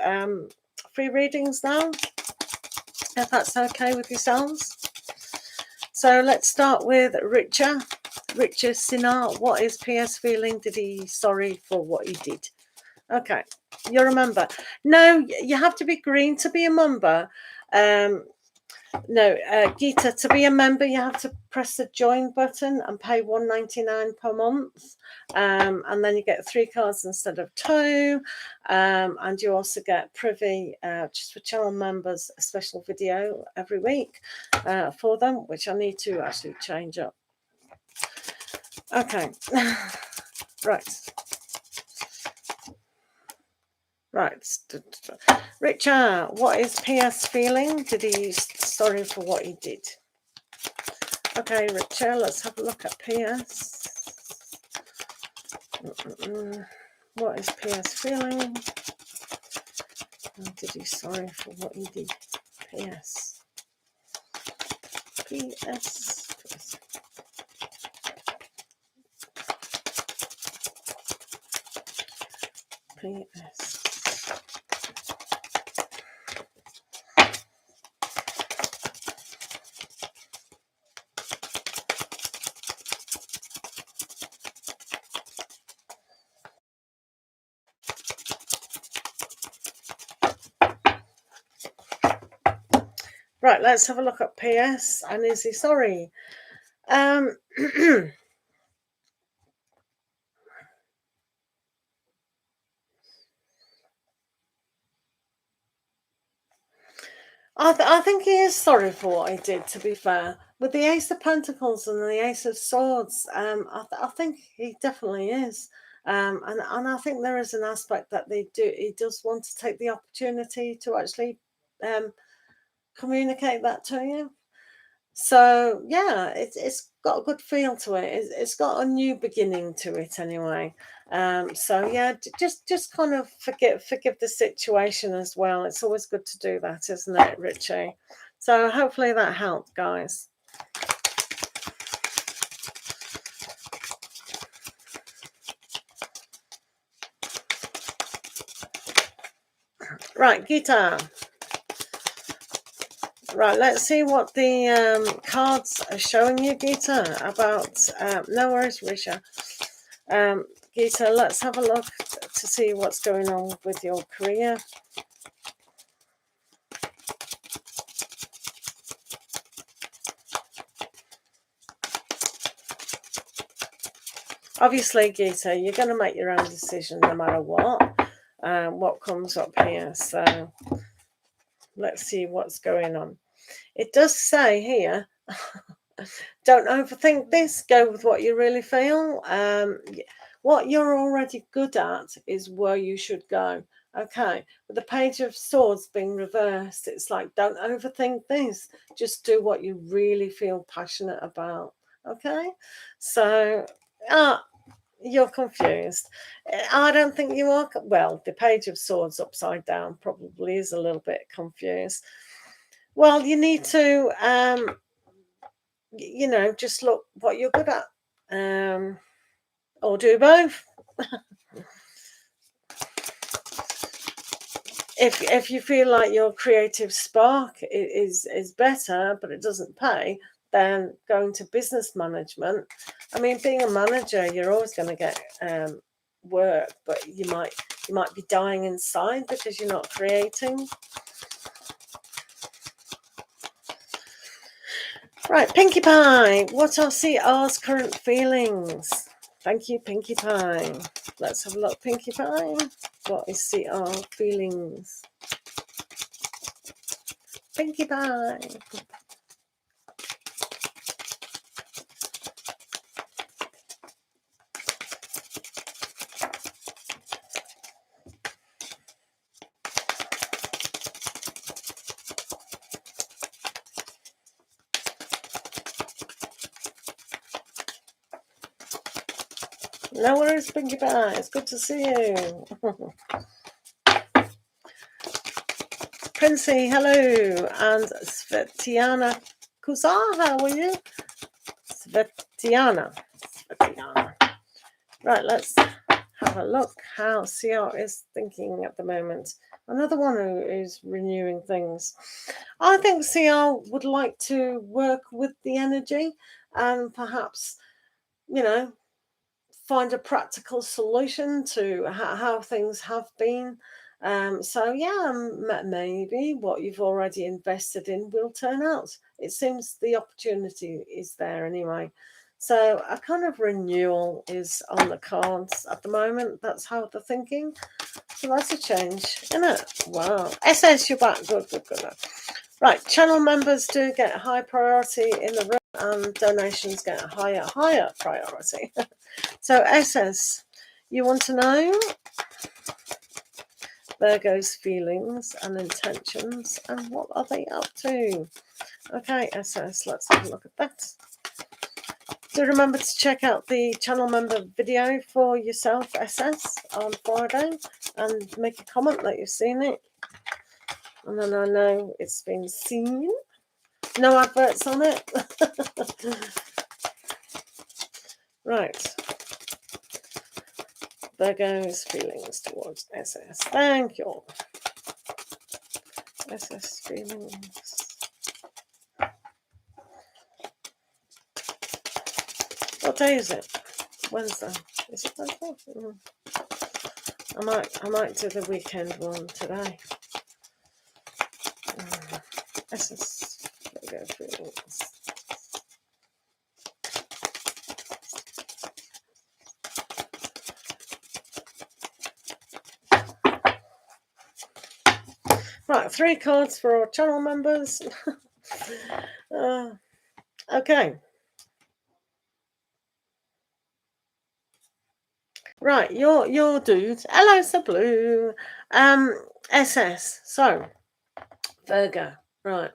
free readings now, if that's okay with yourselves. So let's start with Richard Sinar. What is PS feeling? Did he sorry for what he did? Okay, you're a member. No, you have to be green to be a member. No, Gita, to be a member, you have to press the join button and pay $1.99 per month. And then you get 3 cards instead of 2. And you also get privy, just for channel members, a special video every week for them, which I need to actually change up. Okay. Right. Right. Richard, what is PS feeling? Did he sorry for what he did? Okay, Richard, let's have a look at PS. What is PS feeling? Did he sorry for what he did? PS. PS. PS. Right, let's have a look at PS. And is he sorry? I think he is sorry for what he did, to be fair. With the Ace of Pentacles and the Ace of Swords, I think he definitely is. And I think there is an aspect that he does want to take the opportunity to actually communicate that to you. So yeah, it's got a good feel to it. It's got a new beginning to it anyway. So yeah, just kind of forgive the situation as well. It's always good to do that, isn't it, Richie? So hopefully that helped, guys. Right, guitar. Right, let's see what the cards are showing you, Gita, about... no worries, Risha. Gita, let's have a look to see what's going on with your career. Obviously, Gita, you're going to make your own decision no matter what comes up here. So let's see what's going on. It does say here, don't overthink this. Go with what you really feel. What you're already good at is where you should go. Okay, with the Page of Swords being reversed, it's like, don't overthink this. Just do what you really feel passionate about. Okay, so you're confused. I don't think you are. Well, the Page of Swords upside down probably is a little bit confused. Well, you need to just look what you're good at, or do both. If you feel like your creative spark is better, but it doesn't pay, then go into business management. I mean, being a manager, you're always going to get work, but you might be dying inside because you're not creating. Right, Pinkie Pie, what are CR's current feelings? Thank you, Pinkie Pie. Let's have a look, Pinkie Pie. What is CR feelings? Pinkie Pie. No worries, Pinkie Pie. It's good to see you. Princey, hello. And Svetiana Kuzar, how are you? Svetiana. Right, let's have a look how CR is thinking at the moment. Another one who is renewing things. I think CR would like to work with the energy and perhaps, find a practical solution to how things have been. So yeah, maybe what you've already invested in will turn out. It seems the opportunity is there anyway. So a kind of renewal is on the cards at the moment. That's how they're thinking. So that's a change, isn't it? Wow. SS, you're back. Good. Right, channel members do get high priority in the room, and donations get a higher priority. So SS, you want to know Virgo's feelings and intentions, and what are they up to? Okay, SS, let's have a look at that. Do remember to check out the channel member video for yourself, SS, on Friday, and make a comment that you've seen it. And then I know it's been seen. No adverts on it. Right. Virgo's feelings towards SS. Thank you. SS feelings. What day is it? Wednesday. Is it Wednesday? I might do the weekend one today. SS Virgo feelings. Right, 3 cards for our channel members. Okay. Right, your dude. Hello, Sir Blue. SS. So, Virgo. Right.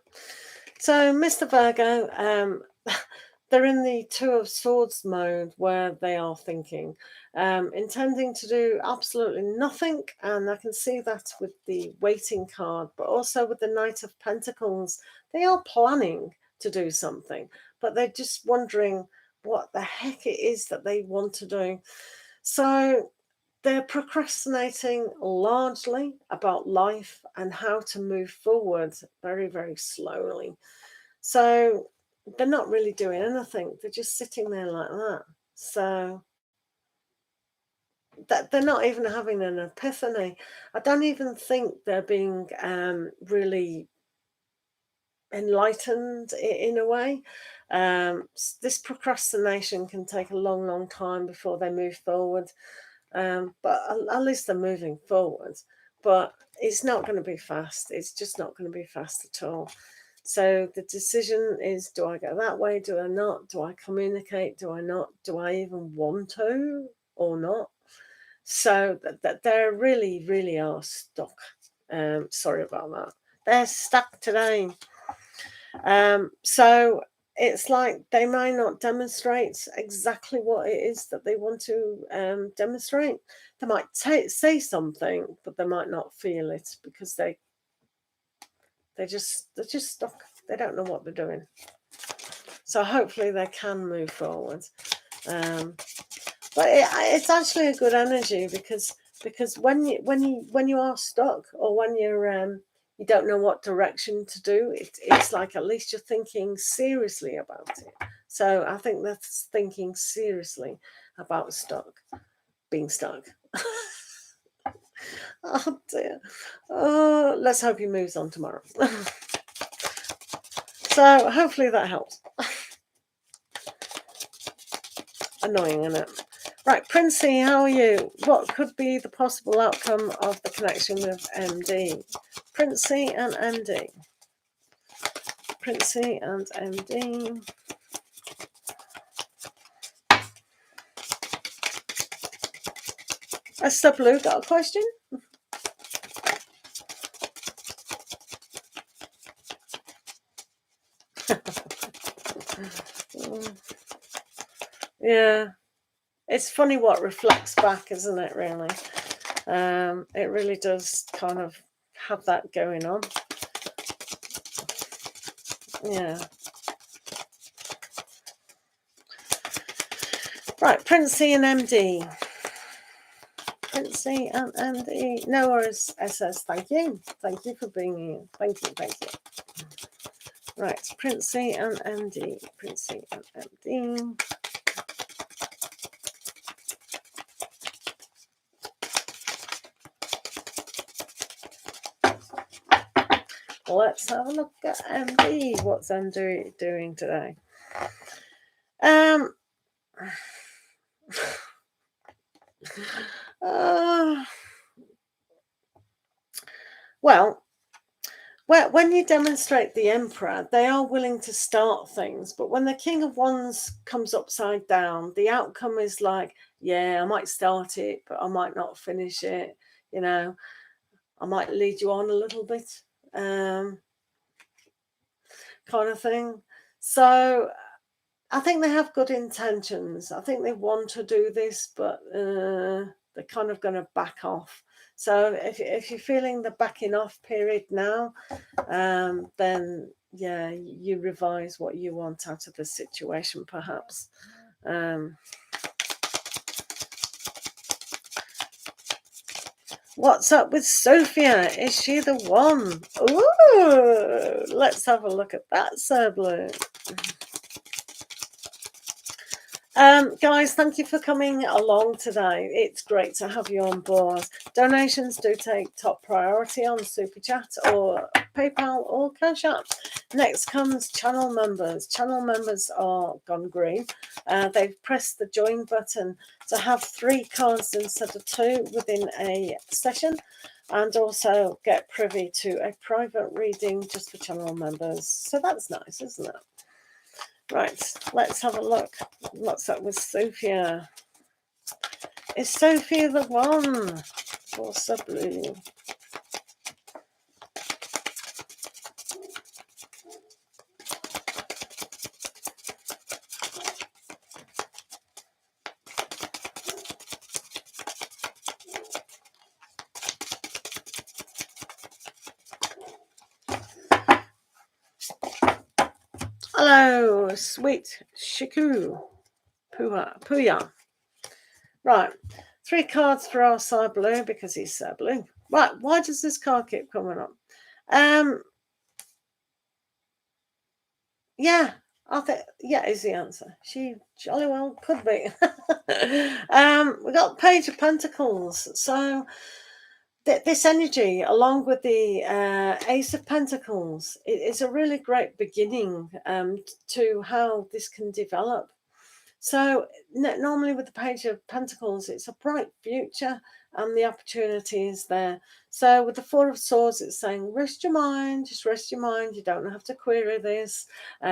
So, Mr. Virgo, they're in the Two of Swords mode where they are thinking, intending to do absolutely nothing. And I can see that with the waiting card, but also with the Knight of Pentacles. They are planning to do something, but they're just wondering what the heck it is that they want to do. So they're procrastinating largely about life and how to move forward very, very slowly. So they're not really doing anything. They're just sitting there like that. So they're not even having an epiphany. I don't even think they're being really enlightened in a way. This procrastination can take a long, long time before they move forward. But at least they're moving forward. But it's not going to be fast. It's just not going to be fast at all. So the decision is, do I go that way? Do I not? Do I communicate? Do I not? Do I even want to or not? So that they really, really are stuck. Sorry about that. They're stuck today. So it's like they might not demonstrate exactly what it is that they want to demonstrate. They might say something, but they might not feel it because they're just stuck. They don't know what they're doing. So hopefully they can move forward. But it's actually a good energy because when you are stuck, or when you don't know what direction to do, it's like at least you're thinking seriously about it. So I think that's thinking seriously about being stuck. Oh dear. Oh, let's hope he moves on tomorrow. So hopefully that helps. Annoying, isn't it? Right, Princey, how are you? What could be the possible outcome of the connection with MD? Princey and MD. Princey and MD. Esther Blue got a question? Yeah. It's funny what reflects back, isn't it, really? It really does kind of have that going on. Yeah. Right, Princey and MD. Princey and MD. No worries, SS. Thank you. Thank you for being here. Thank you. Thank you. Right, Princey and MD. Princey and MD. Let's have a look at MD. What's MD doing today? Well, when you demonstrate the Emperor, they are willing to start things, but when the King of Wands comes upside down, the outcome is like, yeah, I might start it, but I might not finish it. You know, I might lead you on a little bit, kind of thing. So I think they have good intentions. I think they want to do this, but they're kind of going to back off. So if you're feeling the backing off period now, then yeah, you revise what you want out of the situation, perhaps. What's up with Sophia? Is she the one? Ooh, let's have a look at that, Sir Blue. Guys, thank you for coming along today. It's great to have you on board. Donations do take top priority on Super Chat or PayPal or Cash App. Next comes channel members. Channel members are gone green. They've pressed the join button to have 3 cards instead of 2 within a session, and also get privy to a private reading just for channel members. So that's nice, isn't it? Right, let's have a look. What's up with Sophia? Is Sophia the one? What's up, Blue? Hello, sweet Shiku Puya. Right, 3 cards for our Sir Blue because he's Sir Blue. Right, why does this card keep coming up? Yeah, I think is the answer. She jolly well could be. We got Page of Pentacles. So this energy, along with the Ace of Pentacles, is a really great beginning to how this can develop. So normally with the Page of Pentacles, it's a bright future and the opportunity is there. So with the Four of Swords, it's saying, rest your mind, just rest your mind. You don't have to query this.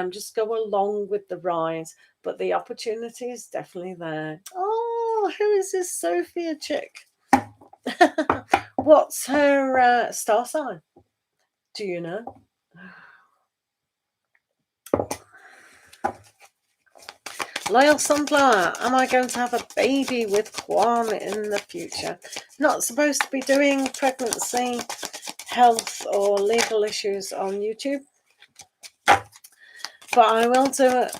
Just go along with the ride. But the opportunity is definitely there. Oh, who is this Sophia chick? What's her star sign? Do you know? Loyal Sunflower, am I going to have a baby with Kwan in the future? Not supposed to be doing pregnancy, health, or legal issues on YouTube, but I will do it.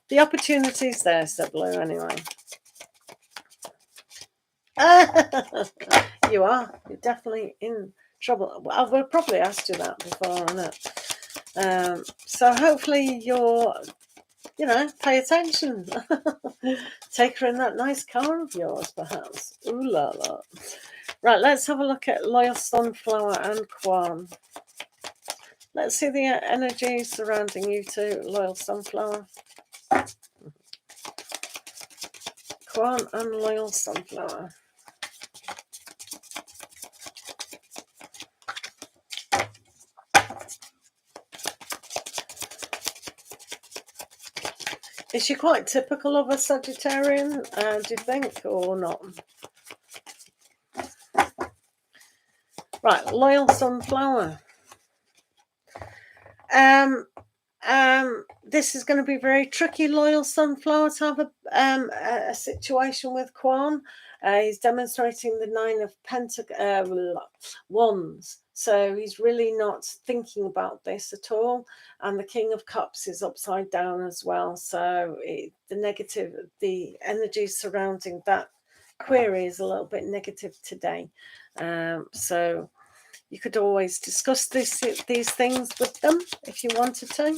The opportunity's there, said Blue, anyway. You are. You're definitely in trouble. Well, I've probably asked you that before, isn't it? So hopefully you're, pay attention. Take her in that nice car of yours, perhaps. Ooh la la. Right, let's have a look at Loyal Sunflower and Kwan. Let's see the energy surrounding you two, Loyal Sunflower. Kwan and Loyal Sunflower. Is she quite typical of a Sagittarian, do you think, or not? Right, Loyal Sunflower. This is going to be very tricky, Loyal Sunflower, to have a situation with Kwan. He's demonstrating the 9 of Wands, so he's really not thinking about this at all. And the King of Cups is upside down as well, so the energy surrounding that query is a little bit negative today. So you could always discuss these things with them if you wanted to.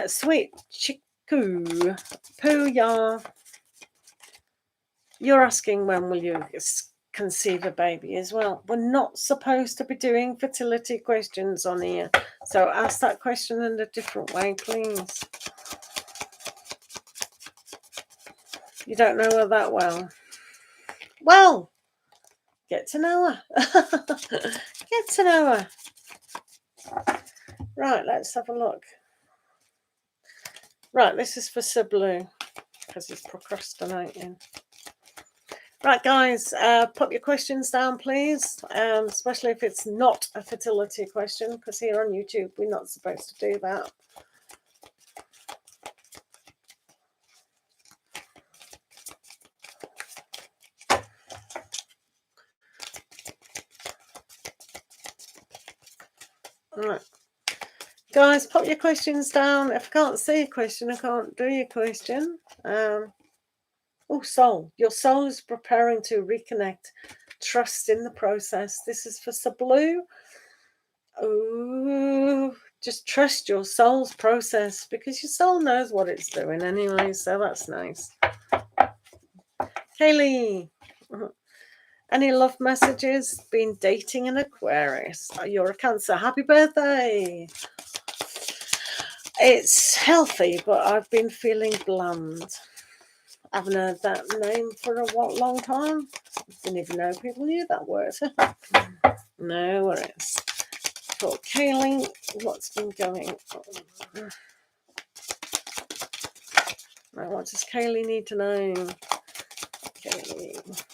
Sweet Chiku Puya, you're asking when will you conceive a baby as well. We're not supposed to be doing fertility questions on here, so ask that question in a different way, please. You don't know her that well. Well, get to know her. Get to know her. Right, let's have a look. Right, this is for Sir Blue because he's procrastinating. Right, guys, pop your questions down, please, especially if it's not a fertility question, because here on YouTube, we're not supposed to do that. Right. Guys, pop your questions down. If I can't see a question, I can't do your question. Oh, soul. Your soul is preparing to reconnect. Trust in the process. This is for Sir Blue. Oh, just trust your soul's process because your soul knows what it's doing anyway, so that's nice. Kaylee, any love messages? Been dating an Aquarius. Oh, you're a Cancer. Happy birthday. It's healthy, but I've been feeling bland. I haven't heard that name for a long time. Didn't even know people knew that word. No worries. For Kaylee, what's been going on? Right, what does Kaylee need to know? Kaylee.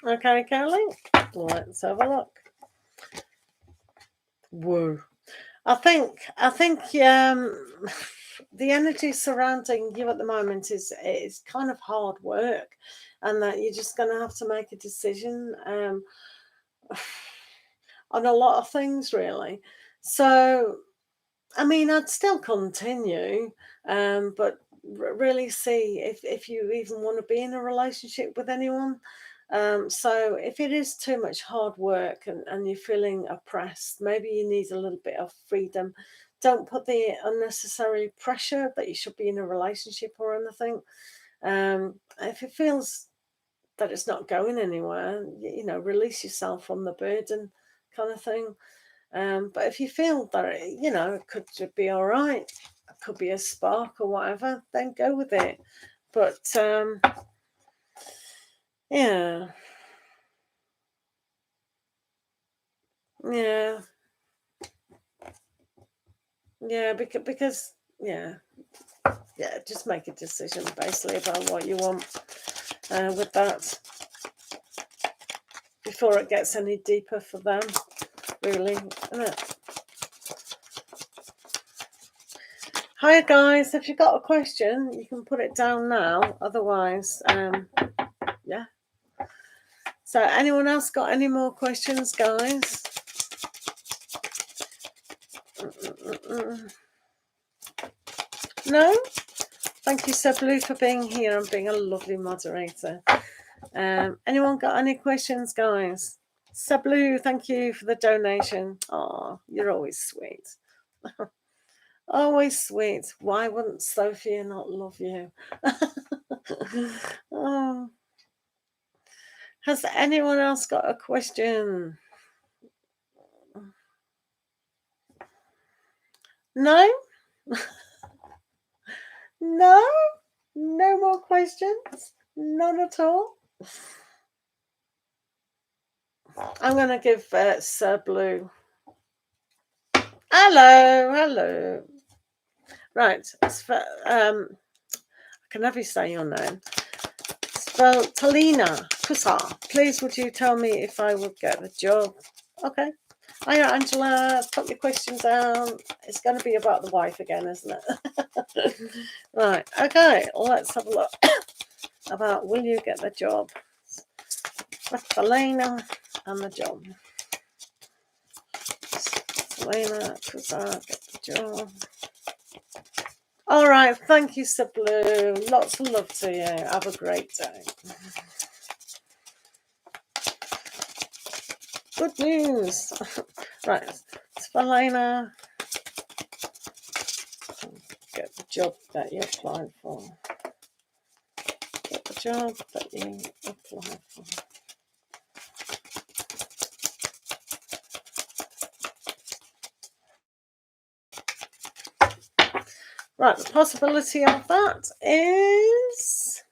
Okay, Kaylee, let's have a look. Whoa. I think the energy surrounding you at the moment is kind of hard work, and that you're just going to have to make a decision on a lot of things, really. So, I mean, I'd still continue, but really see if you even want to be in a relationship with anyone. So if it is too much hard work and you're feeling oppressed, maybe you need a little bit of freedom. Don't put the unnecessary pressure that you should be in a relationship or anything. If it feels that it's not going anywhere, release yourself from the burden kind of thing. But if you feel that, it could be all right, it could be a spark or whatever, then go with it. But, yeah. Yeah. Yeah, because just make a decision basically about what you want with that before it gets any deeper for them, really, isn't it? Hi guys, if you've got a question, you can put it down now. Otherwise, yeah. So anyone else got any more questions, guys? No? Thank you, Sir Blue, for being here and being a lovely moderator. Anyone got any questions, guys? Sir Blue, thank you for the donation. Oh, you're always sweet. Always sweet. Why wouldn't Sophia not love you? Oh. Has anyone else got a question? No? No? No more questions? None at all? I'm going to give Sir Blue. Hello. Right. I can never say your name. Spell Talina Kusar. Please, would you tell me if I would get the job? Okay. Hiya, Angela. Put your questions down. It's going to be about the wife again, isn't it? Right. Okay. Let's have a look about will you get the job? Talina. and the job. Selena, Kazar, get the job. All right, thank you, Sir Blue. Lots of love to you. Have a great day. Good news. Right, Selena, get the job that you applied for. Get the job that you applied for. Right, the possibility of that is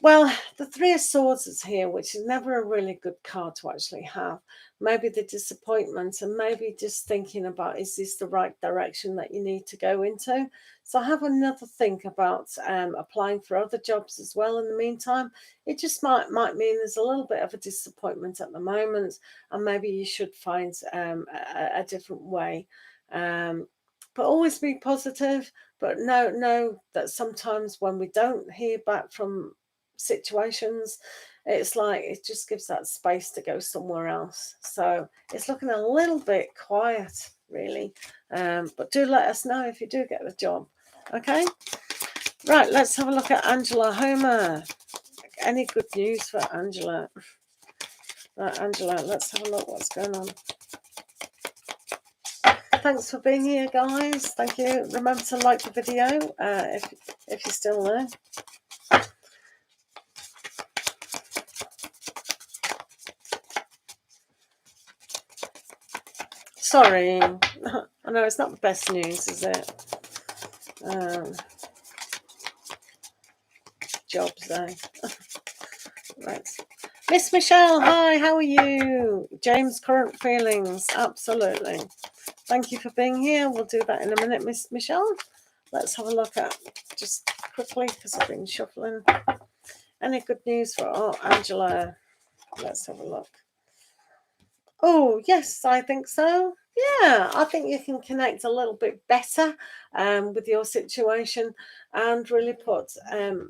well, the Three of Swords is here, which is never a really good card to actually have. Maybe the disappointment, and maybe just thinking about, is this the right direction that you need to go into? So have another think about applying for other jobs as well in the meantime. It just might mean there's a little bit of a disappointment at the moment, and maybe you should find a different way. But always be positive, but know that sometimes when we don't hear back from situations, it's like it just gives that space to go somewhere else. So it's looking a little bit quiet, really. But do let us know if you do get the job. Okay? Right, let's have a look at Angela Homer. Any good news for Angela? Right, Angela, let's have a look what's going on. Thanks for being here, guys. Thank you. Remember to like the video if you're still there. Sorry. I know it's not the best news, is it? Jobs, though. Right. Miss Michelle, hi, how are you? James, current feelings. Absolutely. Thank you for being here. We'll do that in a minute, Miss Michelle. Let's have a look at, just quickly, because I've been shuffling. Any good news for Angela? Let's have a look. Oh, yes, I think so. Yeah, I think you can connect a little bit better with your situation and really put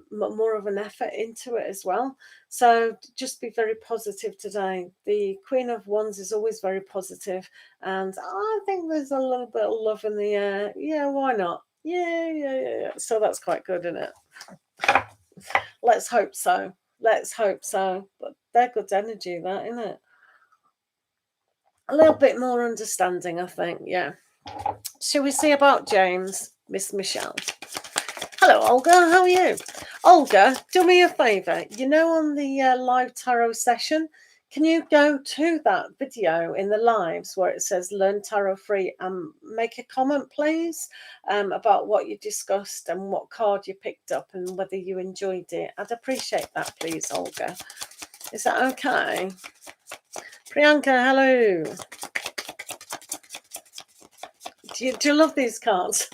more of an effort into it as well. So just be very positive today. The Queen of Wands is always very positive, and I think there's a little bit of love in the air. Yeah, why not? Yeah. So that's quite good, isn't it? Let's hope so. Let's hope so. But they're good energy, that, isn't it? A little bit more understanding, I think. Yeah. Shall we see about James, Miss Michelle? Hello, Olga. How are you? Olga, do me a favour. You know, on the live tarot session, can you go to that video in the lives where it says Learn Tarot Free and make a comment, please, about what you discussed and what card you picked up and whether you enjoyed it? I'd appreciate that, please, Olga. Is that okay? Priyanka, hello. Do you love these cards?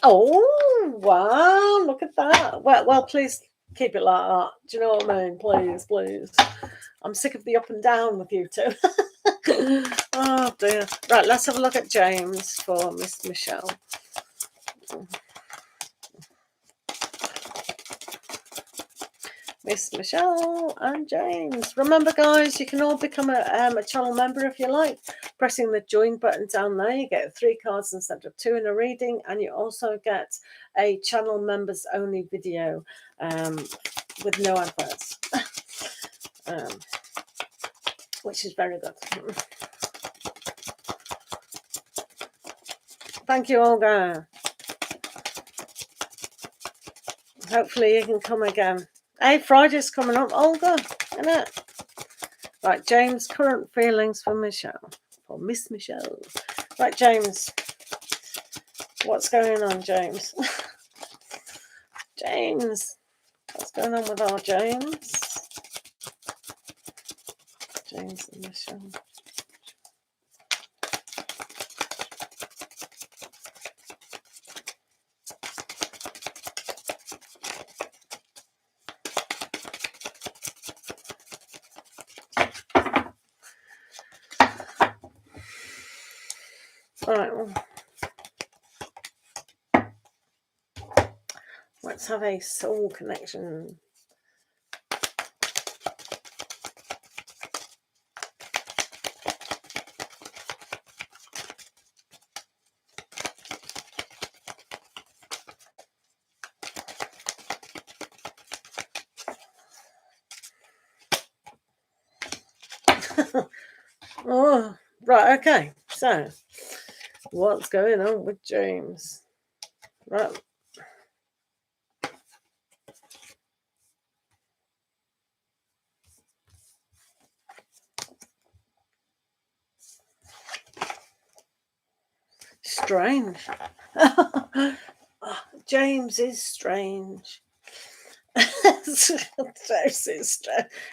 Oh, wow, look at that. Well, please keep it like that. Do you know what I mean? Please. I'm sick of the up and down with you two. Oh, dear. Right, let's have a look at James for Miss Michelle. Miss Michelle and James. Remember, guys, you can all become a channel member if you like. Pressing the join button down there, you get 3 cards instead of 2 in a reading, and you also get a channel members only video with no adverts, which is very good. Thank you, Olga. Hopefully you can come again. Hey, Friday's coming up, Olga, isn't it? Right, James, current feelings for Michelle, or Miss Michelle. Right, James, what's going on, James? James, what's going on with our James? James and Michelle. All right, well, let's have a soul connection. Oh, right, okay. So, what's going on with James? Right. Strange. James is strange.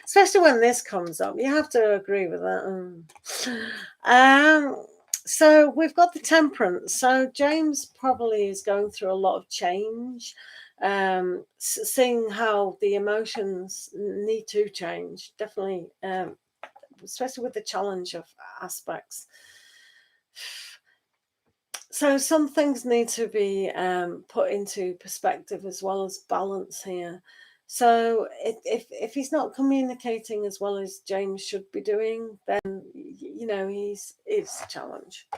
Especially when this comes up, you have to agree with that. So we've got the Temperance. So James probably is going through a lot of change, seeing how the emotions need to change, definitely, especially with the challenge of aspects. So some things need to be put into perspective as well as balance here. So if he's not communicating as well as James should be doing, then it's a challenge,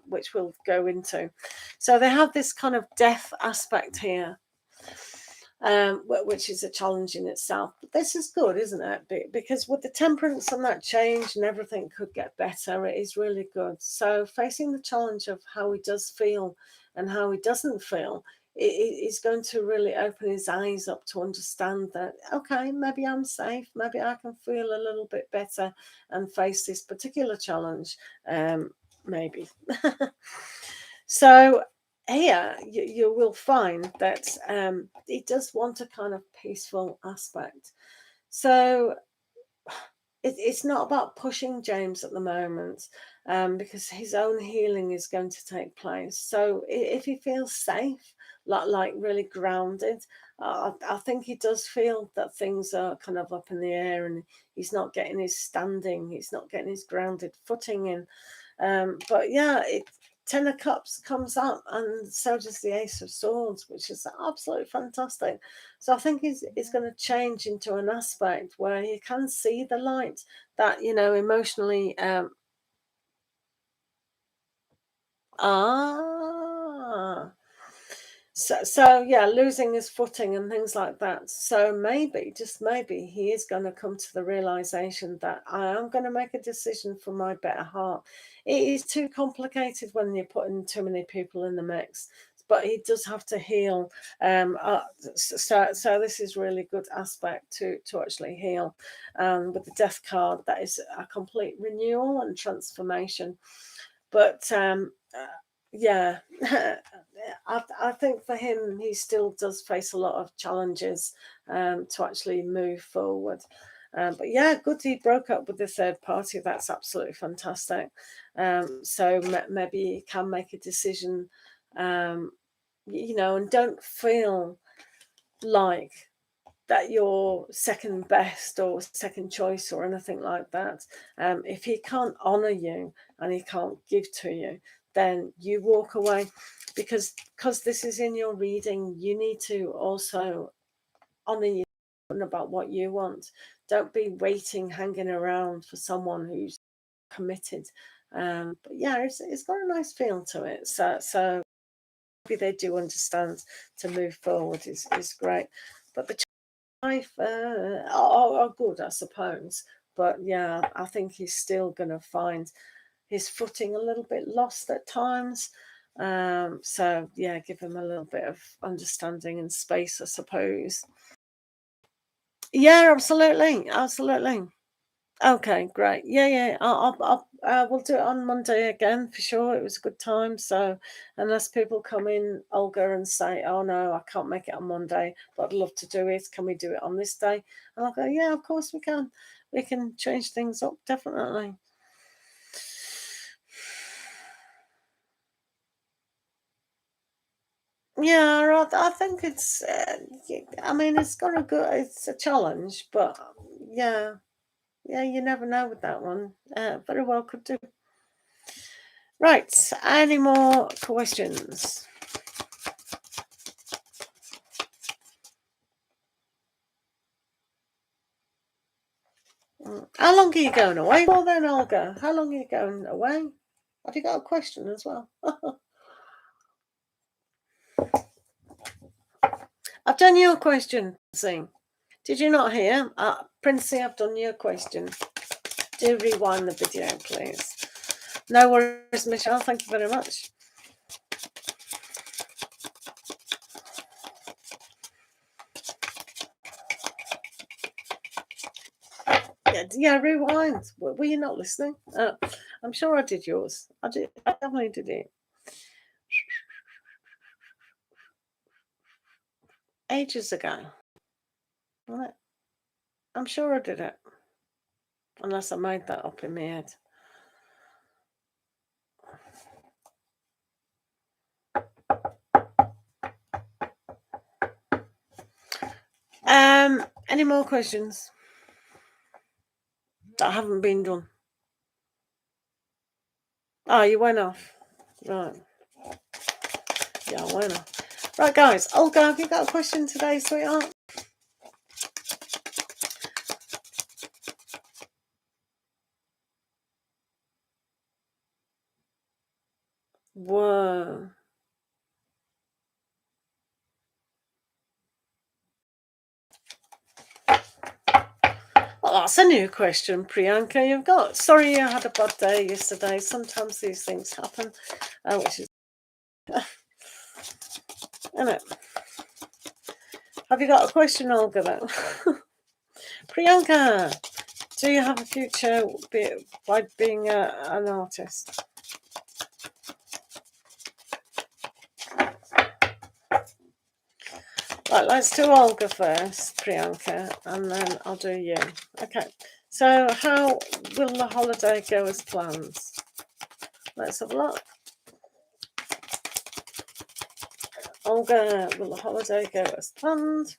which we'll go into. So they have this kind of death aspect here, which is a challenge in itself. But this is good, isn't it? Because with the Temperance and that change and everything could get better, it is really good. So facing the challenge of how he does feel and how he doesn't feel, is going to really open his eyes up to understand that, okay, maybe I'm safe, maybe I can feel a little bit better and face this particular challenge, maybe. So here you will find that it does want a kind of peaceful aspect. So it's not about pushing James at the moment, because his own healing is going to take place. So if he feels safe, like really grounded, I think he does feel that things are kind of up in the air and he's not getting his standing, he's not getting his grounded footing in. But yeah, 10 of Cups comes up, and so does the Ace of Swords, which is absolutely fantastic. So I think he's going to change into an aspect where he can see the light, that, emotionally. So yeah, losing his footing and things like that. So maybe, just maybe, he is going to come to the realization that I am going to make a decision for my better heart. It is too complicated when you're putting too many people in the mix, but he does have to heal. So this is really good aspect to actually heal. With the Death card, that is a complete renewal and transformation. But yeah, I think for him, he still does face a lot of challenges to actually move forward. But yeah, good he broke up with the third party. That's absolutely fantastic. So maybe he can make a decision, and don't feel like that you're second best or second choice or anything like that. If he can't honor you and he can't give to you, then you walk away, because this is in your reading. You need to also honor you about what you want. Don't be waiting, hanging around for someone who's committed. But yeah, it's got a nice feel to it. So maybe they do understand to move forward is great. But the life are good, I suppose. But yeah, I think he's still going to find his footing a little bit lost at times. So yeah, give him a little bit of understanding and space, I suppose. Yeah, absolutely. Okay, great. Yeah. We'll do it on Monday again for sure. It was a good time. So unless people come in, Olga, and say, "Oh no, I can't make it on Monday, but I'd love to do it. Can we do it on this day?" And I'll go, "Yeah, of course we can. We can change things up, definitely." Yeah, I think it's. I mean, it's got a good. It's a challenge, but yeah, you never know with that one. Very well could do. Right. Any more questions? How long are you going away for then, Olga? How long are you going away? Have you got a question as well? I've done your question, Princey. Did you not hear? Princey, I've done your question. Do rewind the video, please. No worries, Michelle. Thank you very much. Yeah, rewind. Were you not listening? I'm sure I did yours. I definitely did it. Ages ago. Right. I'm sure I did it. Unless I made that up in my head. Any more questions that haven't been done? Oh, you went off. Right. Yeah, I went off. Right, guys. Olga, have you got a question today, sweetheart? Whoa. Well, that's a new question, Priyanka. You've got. Sorry you had a bad day yesterday. Sometimes these things happen, which is, isn't it? Have you got a question, Olga, though? Priyanka, do you have a future by being an artist? Right, let's do Olga first, Priyanka, and then I'll do you. Okay, so how will the holiday go as planned? Let's have a look. Olga, will the holiday go as planned?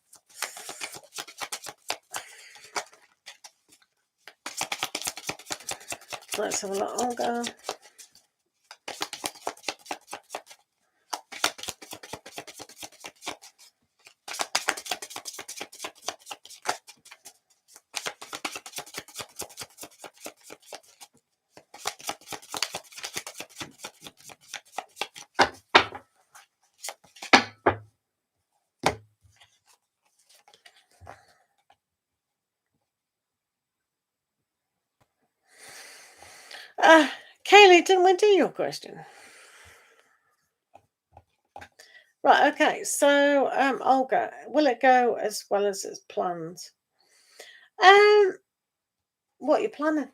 Let's have a look, Olga. Kaylee, didn't we do your question? Right, okay, so Olga, will it go as well as it's planned? What are you planning?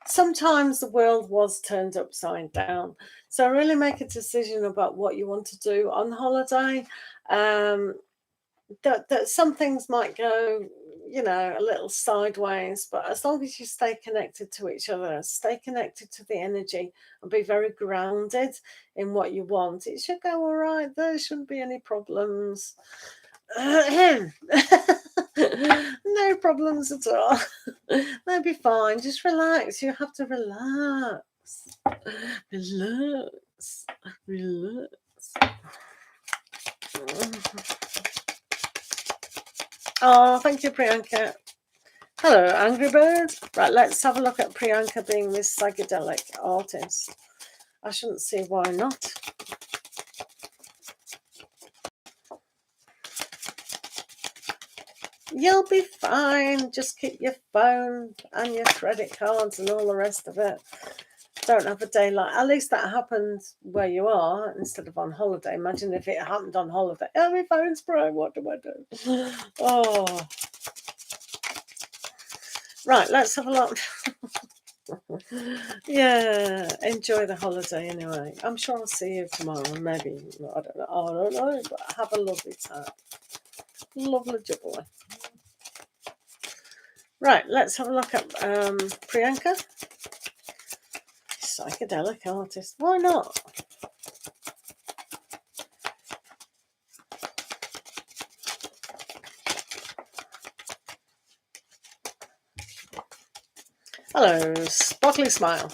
Sometimes the world was turned upside down. So really make a decision about what you want to do on holiday. That some things might go, a little sideways, but as long as you stay connected to each other, stay connected to the energy, and be very grounded in what you want, it should go all right. There shouldn't be any problems. No problems at all. They'll be fine. Just relax. You have to relax. Relax. Oh, thank you, Priyanka. Hello, Angry Bird. Right, let's have a look at Priyanka being this psychedelic artist. I shouldn't see why not. You'll be fine. Just keep your phone and your credit cards and all the rest of it. Don't have a day like, at least that happened where you are instead of on holiday. Imagine if it happened on holiday. Oh, my phone's broke. What do I do? Oh. Right, let's have a look. Yeah, enjoy the holiday anyway. I'm sure I'll see you tomorrow. Maybe, I don't know, but have a lovely time. Lovely jubbly. Right, let's have a look at Priyanka. Psychedelic artist. Why not? Hello, sparkly smile.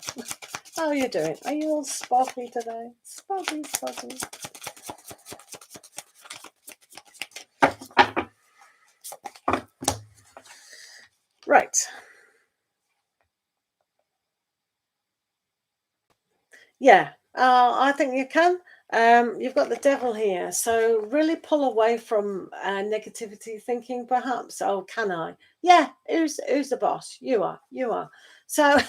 How are you doing? Are you all sparkly today? Sparkly. Yeah, I think you can. You've got the devil here, so really pull away from negativity thinking. Perhaps, oh, can I? Yeah, who's the boss? You are. You are. So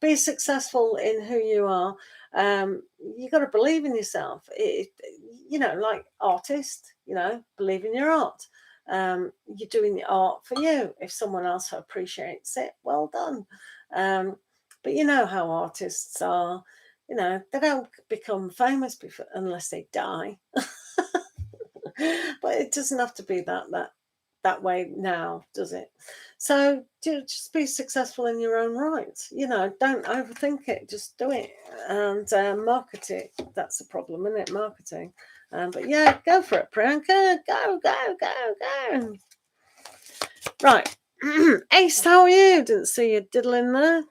be successful in who you are. You got to believe in yourself. Like artist. Believe in your art. You're doing the art for you. If someone else appreciates it, well done. But you know how artists are. They don't become famous unless they die. But it doesn't have to be that way now, does it? So just be successful in your own right. Don't overthink it. Just do it and market it. That's the problem, isn't it? Marketing. But yeah, go for it, Priyanka. Go, go, go, go. Right. Ace, how are you? Didn't see you diddling there.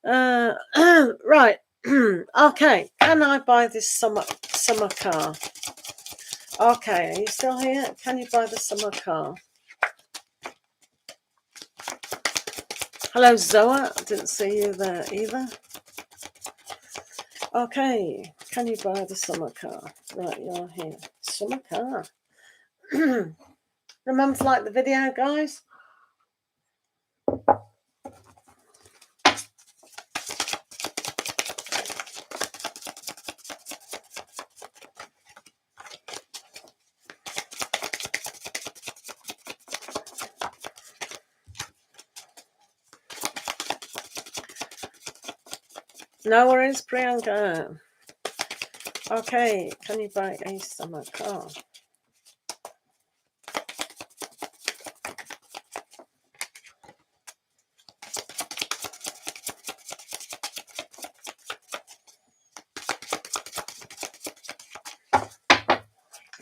Right. Okay. Can I buy this summer car? Okay. Are you still here? Can you buy the summer car? Hello, Zoa. I didn't see you there either. Okay. Can you buy the summer car? Right, you're here. Summer car. Remember to like the video, guys. No worries, Priyanka. Okay, can you buy a summer car?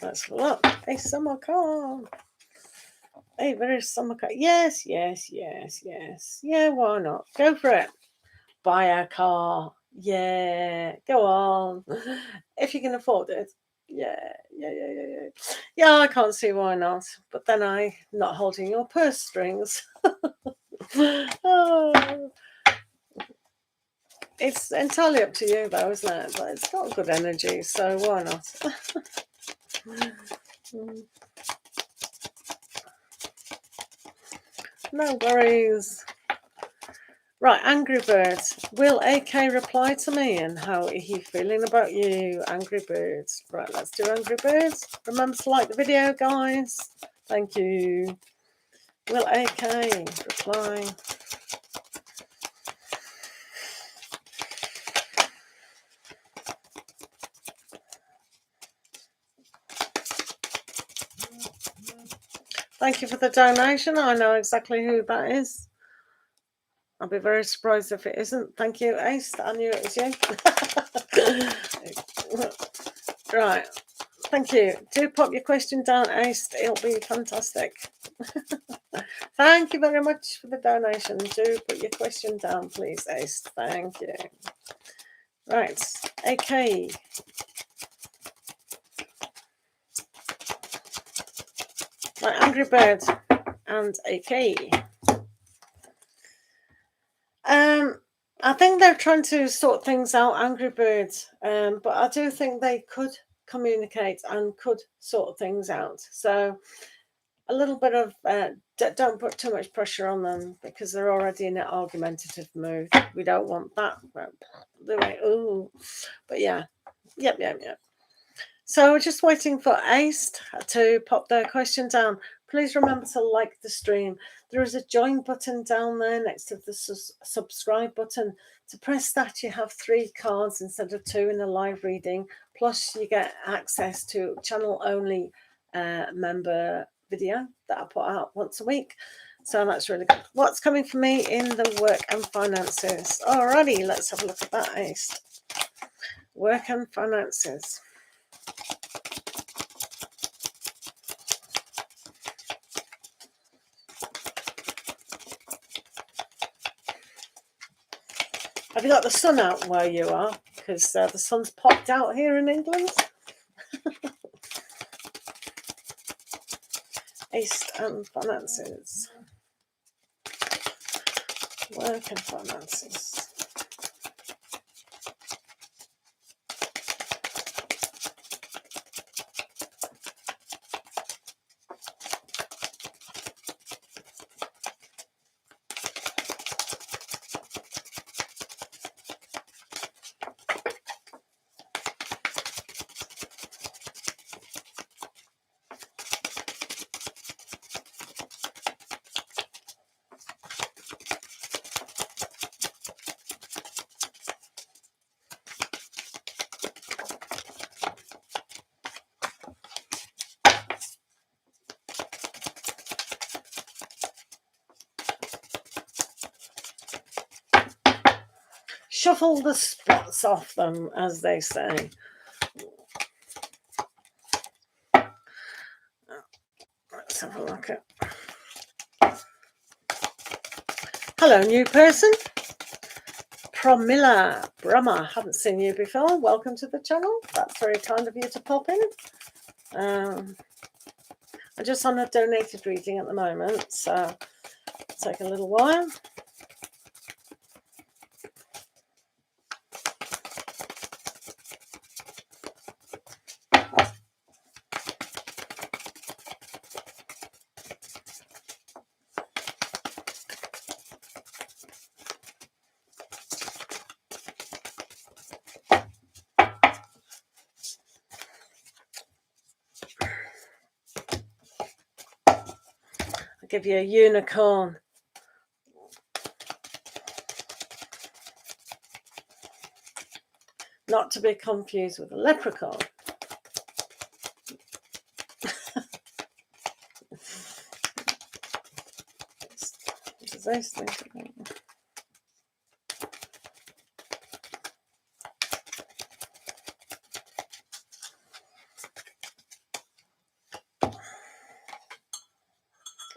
Let's look. A summer car. A very summer car. Yes, yes, yes, yes. Yeah, why not? Go for it. Buy a car. Yeah, go on. If you can afford it. Yeah. Yeah, I can't see why not. But then I'm not holding your purse strings. Oh, it's entirely up to you, though, isn't it? But it's got good energy, so why not? No worries. Right, Angry Birds. Will AK reply to me, and how are he feeling about you, Angry Birds? Right, let's do Angry Birds. Remember to like the video, guys. Thank you. Will AK reply? Thank you for the donation. I know exactly who that is. I'll be very surprised if it isn't. Thank you, Ace. I knew it was you. Right. Thank you. Do pop your question down, Ace. It'll be fantastic. Thank you very much for the donation. Do put your question down, please, Ace. Thank you. Right. AK. Right, Angry Bird and AK. I think they're trying to sort things out, Angry Birds. But I do think they could communicate and could sort things out. So a little bit of don't put too much pressure on them because they're already in an argumentative mood. We don't want that. They're like, ooh. But yeah. Yep. So we're just waiting for Ace to pop their question down. Please remember to like the stream. There is a join button down there next to the subscribe button. To press that, you have 3 cards instead of 2 in the live reading. Plus, you get access to channel-only member video that I put out once a week. So that's really good. What's coming for me in the work and finances? Alrighty, let's have a look at that, Ace. Work and finances. Have you got the sun out where you are? Because the sun's popped out here in England. Ace and finances. Work and finances. shuffle the spots off them, as they say. Let's have a look at. Hello, new person. Pramila Brahma, haven't seen you before. Welcome to the channel. That's very kind of you to pop in. I'm just on a donated reading at the moment, so it'll take a little while. I'll give you a unicorn. Not to be confused with a leprechaun. Those things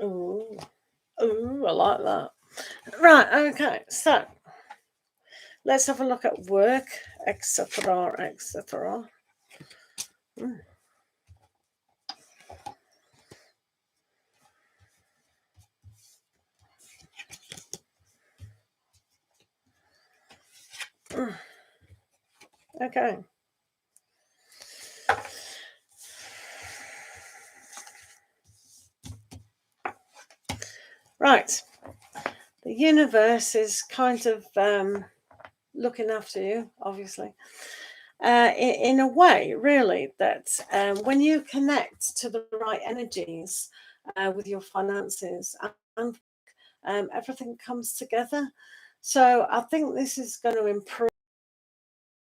ooh, I like that. Right, okay, so let's have a look at work, etc., etc. Okay. Right. The universe is kind of looking after you, obviously, in a way, really, that when you connect to the right energies with your finances and everything comes together. So I think this is going to improve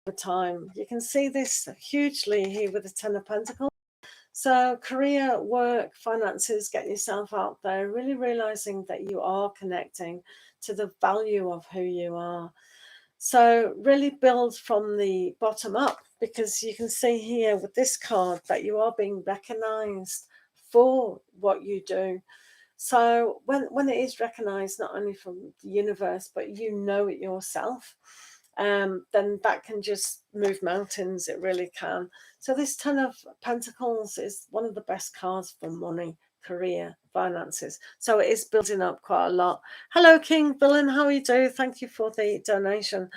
over time. You can see this hugely here with the Ten of Pentacles. So career, work, finances, getting yourself out there, really realizing that you are connecting to the value of who you are. So really build from the bottom up, because you can see here with this card that you are being recognized for what you do. So when it is recognized, not only from the universe, but you know it yourself, then that can just move mountains. It really can. So this Ten of Pentacles is one of the best cards for money, career, finances. So it is building up quite a lot. Hello, King Villain. How are you doing? Thank you for the donation.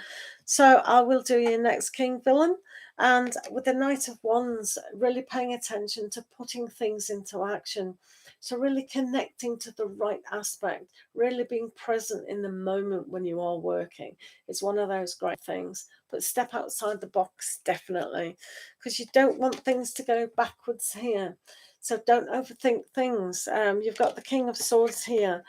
So I will do your next, King Villain. And with the Knight of Wands, really paying attention to putting things into action. So really connecting to the right aspect, really being present in the moment when you are working is one of those great things. But step outside the box, definitely, because you don't want things to go backwards here. So don't overthink things. You've got the King of Swords here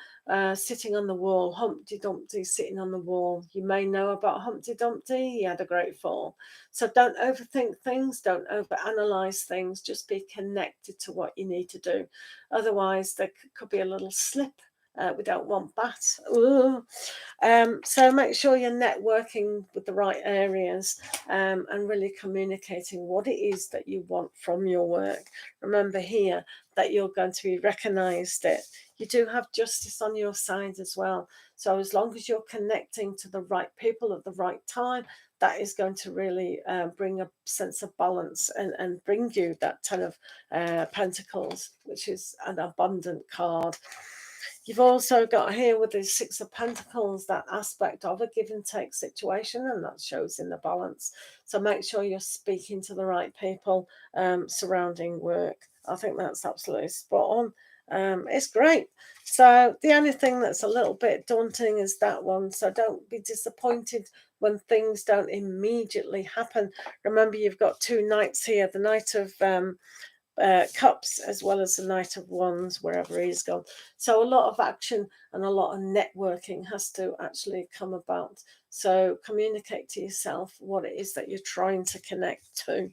sitting on the wall, Humpty Dumpty sitting on the wall. You may know about Humpty Dumpty. He had a great fall. So don't overthink things. Don't overanalyze things. Just be connected to what you need to do. Otherwise, there could be a little slip. We don't want that. So make sure you're networking with the right areas and really communicating what it is that you want from your work. Remember here that you're going to be recognized. You do have justice on your side as well. So as long as you're connecting to the right people at the right time, that is going to really bring a sense of balance and bring you that Ten of Pentacles, which is an abundant card. You've also got here with the Six of Pentacles that aspect of a give and take situation, and that shows in the balance. So make sure you're speaking to the right people surrounding work. I think that's absolutely spot on. It's great. So the only thing that's a little bit daunting is that one. So don't be disappointed when things don't immediately happen. Remember, you've got two knights here, the Knight of Cups as well as the Knight of Wands, wherever he's gone. So a lot of action and a lot of networking has to actually come about. So communicate to yourself what it is that you're trying to connect to.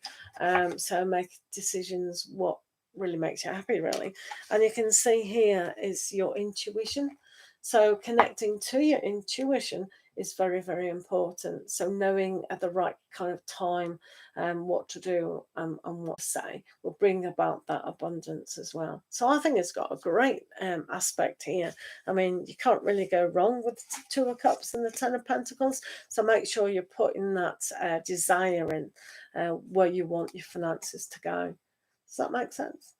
So make decisions what really makes you happy, really. And you can see here is your intuition. So connecting to your intuition is very, very important. So knowing at the right kind of time what to do and what to say will bring about that abundance as well. So I think it's got a great aspect here. I mean, you can't really go wrong with the Two of Cups and the Ten of Pentacles. So make sure you're putting that desire in where you want your finances to go. Does that make sense?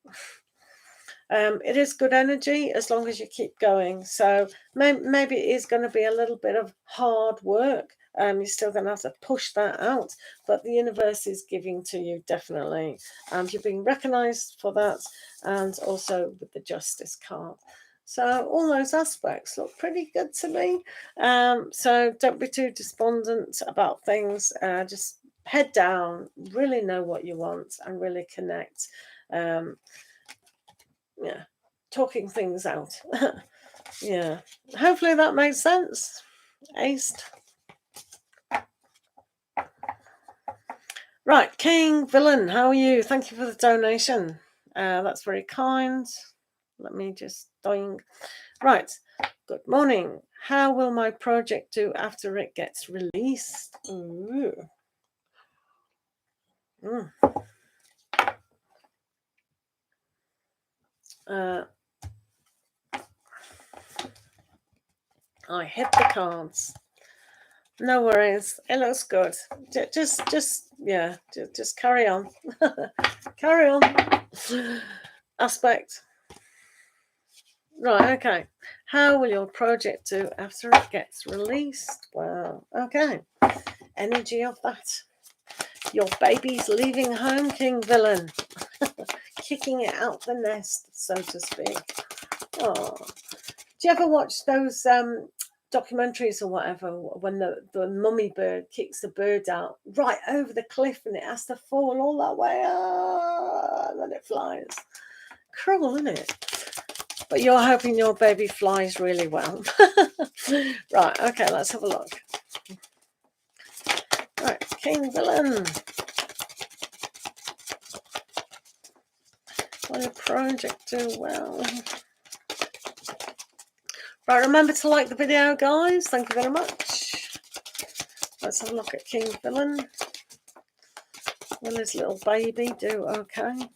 It is good energy as long as you keep going. So maybe it is going to be a little bit of hard work. You're still going to have to push that out, but the universe is giving to you, definitely. You're being recognized for that, and also with the Justice card. So all those aspects look pretty good to me. So don't be too despondent about things. Just head down, really know what you want, and really connect. Yeah, talking things out. Yeah, hopefully that makes sense. Aced. Right, King Villain, how are you? Thank you for the donation. That's very kind. Let me just doing. Right, good morning. How will my project do after it gets released? Ooh. I hit the cards. No worries. It looks good. Just carry on. Carry on. Aspect. Right, okay. How will your project do after it gets released? Well, okay. Energy of that. Your baby's leaving home, King Villain. Kicking it out the nest, so to speak. Oh. Do you ever watch those documentaries or whatever when the mummy bird kicks the bird out right over the cliff and it has to fall all that way, and then it flies? Cruel, isn't it? But you're hoping your baby flies really well. Right, okay, let's have a look. Right, King Villain. Will your project do well? Right, remember to like the video, guys. Thank you very much. Let's have a look at King Villain. Will his little baby do okay?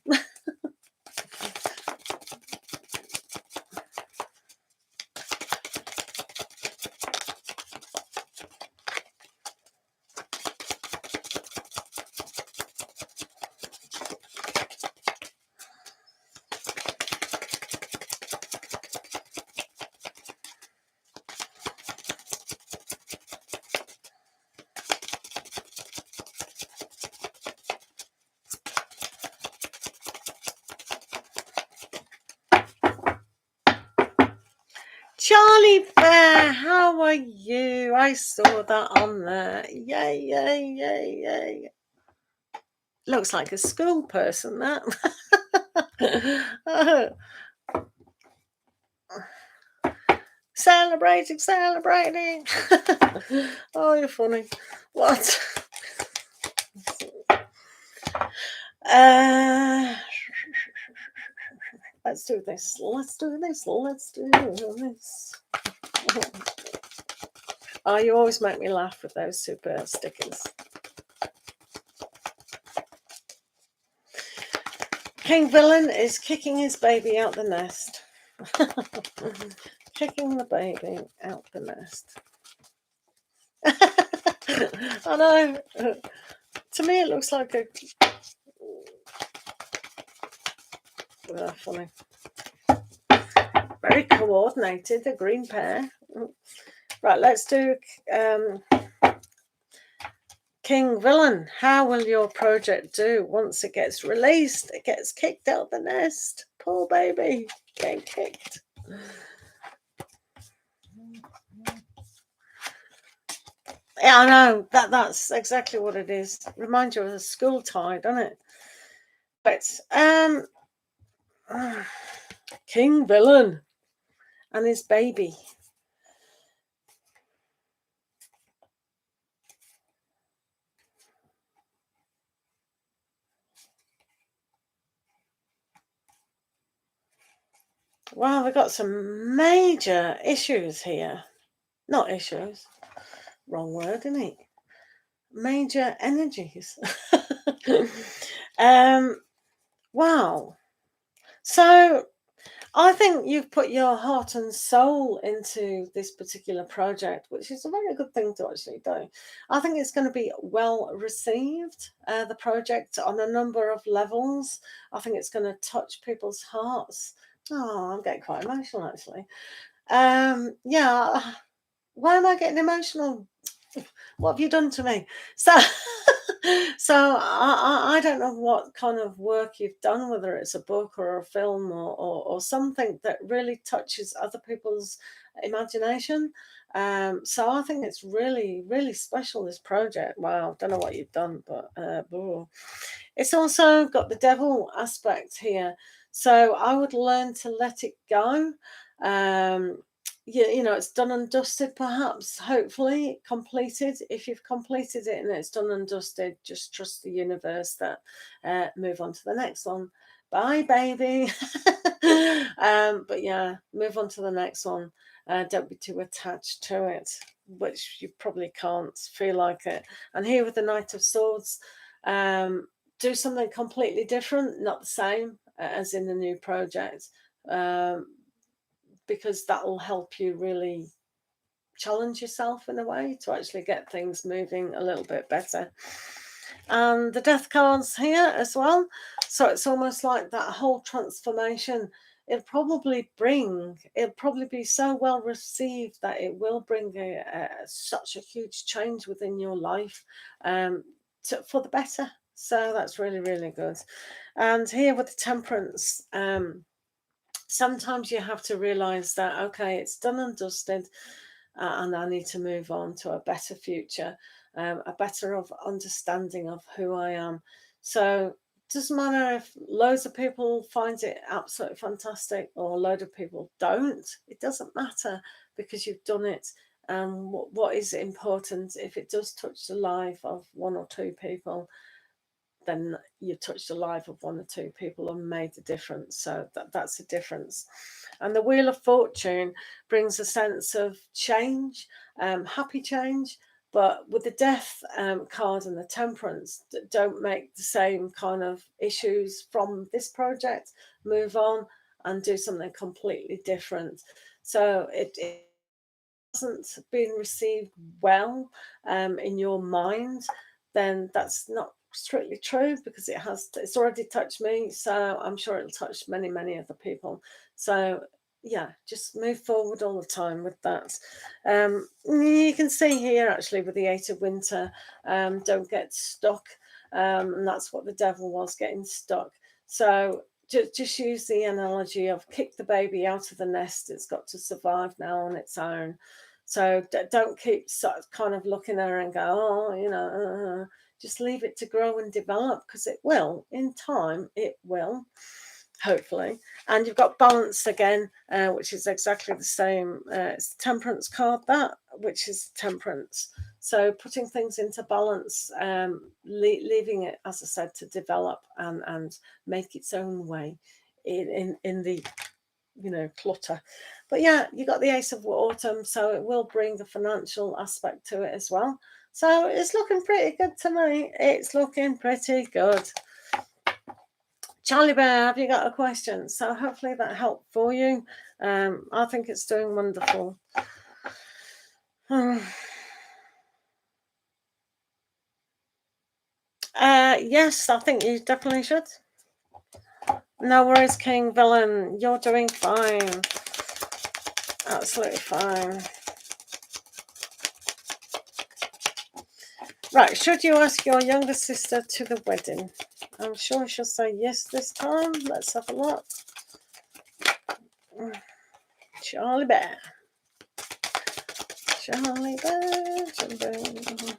Charlie Bear, how are you? I saw that on there. Yay, yay, yay, yay. Looks like a school person, that. Oh. Celebrating. Oh, you're funny. What? Let's do this. Oh, you always make me laugh with those super stickers. King Villain is kicking his baby out the nest. Kicking the baby out the nest. I know. To me, it looks like a... funny. Very coordinated, the green pair. Right, let's do King Villain. How will your project do once it gets released? It gets kicked out the nest. Poor baby getting kicked. Yeah, I know. That's exactly what it is. Reminds you of a school tie, doesn't it? But King Villain and his baby. Wow, we've got some major issues here. Not issues. Wrong word, isn't it? Major energies. Wow. So I think you've put your heart and soul into this particular project, which is a very good thing to actually do. I think it's going to be well received, the project, on a number of levels. I think it's going to touch people's hearts. Oh, I'm getting quite emotional, actually. Yeah. Why am I getting emotional? What have you done to me? So, I don't know what kind of work you've done, whether it's a book or a film or something that really touches other people's imagination. So I think it's really, really special, this project. Wow, don't know what you've done, but it's also got the devil aspect here. So I would learn to let it go. You know, it's done and dusted, perhaps, hopefully completed. If you've completed it and it's done and dusted, just trust the universe that move on to the next one. Bye, baby. But yeah, move on to the next one. Don't be too attached to it, which you probably can't feel like it. And here with the Knight of Swords, do something completely different, not the same as in the new project. Because that will help you really challenge yourself in a way to actually get things moving a little bit better. And the death cards here as well. So it's almost like that whole transformation. It'll probably be so well received that it will bring such a huge change within your life, for the better. So that's really, really good. And here with the temperance, sometimes you have to realize that, okay, it's done and dusted, and I need to move on to a better future, a better of understanding of who I am. So it doesn't matter if loads of people find it absolutely fantastic or a load of people don't. It doesn't matter, because you've done it. And what is important, if it does touch the life of one or two people, then you touched the life of one or two people and made a difference. So that's a difference. And the Wheel of Fortune brings a sense of change, happy change. But with the Death card and the Temperance, don't make the same kind of issues from this project. Move on and do something completely different. So it hasn't been received well in your mind, then that's not strictly true, because it's already touched me, so I'm sure it'll touch many, many other people. So yeah, just move forward all the time with that. You can see here actually with the Eight of Winter, don't get stuck, and that's what the devil was, getting stuck. So just use the analogy of kick the baby out of the nest. It's got to survive now on its own. So don't keep kind of looking at her and go, oh, you know, just leave it to grow and develop, because it will. In time, it will, hopefully. And you've got balance again, which is exactly the same. It's the Temperance card, which is Temperance. So putting things into balance, leaving it, as I said, to develop and make its own way in the clutter. But yeah, you got the Ace of Autumn, so it will bring the financial aspect to it as well. So it's looking pretty good to me. It's looking pretty good. Charlie Bear, have you got a question? So hopefully that helped for you. I think it's doing wonderful. Yes, I think you definitely should. No worries, King Villain. You're doing fine. Absolutely fine. Right, should you ask your younger sister to the wedding? I'm sure she'll say yes this time. Let's have a look. Charlie Bear. Charlie Bear. Charlie Bear.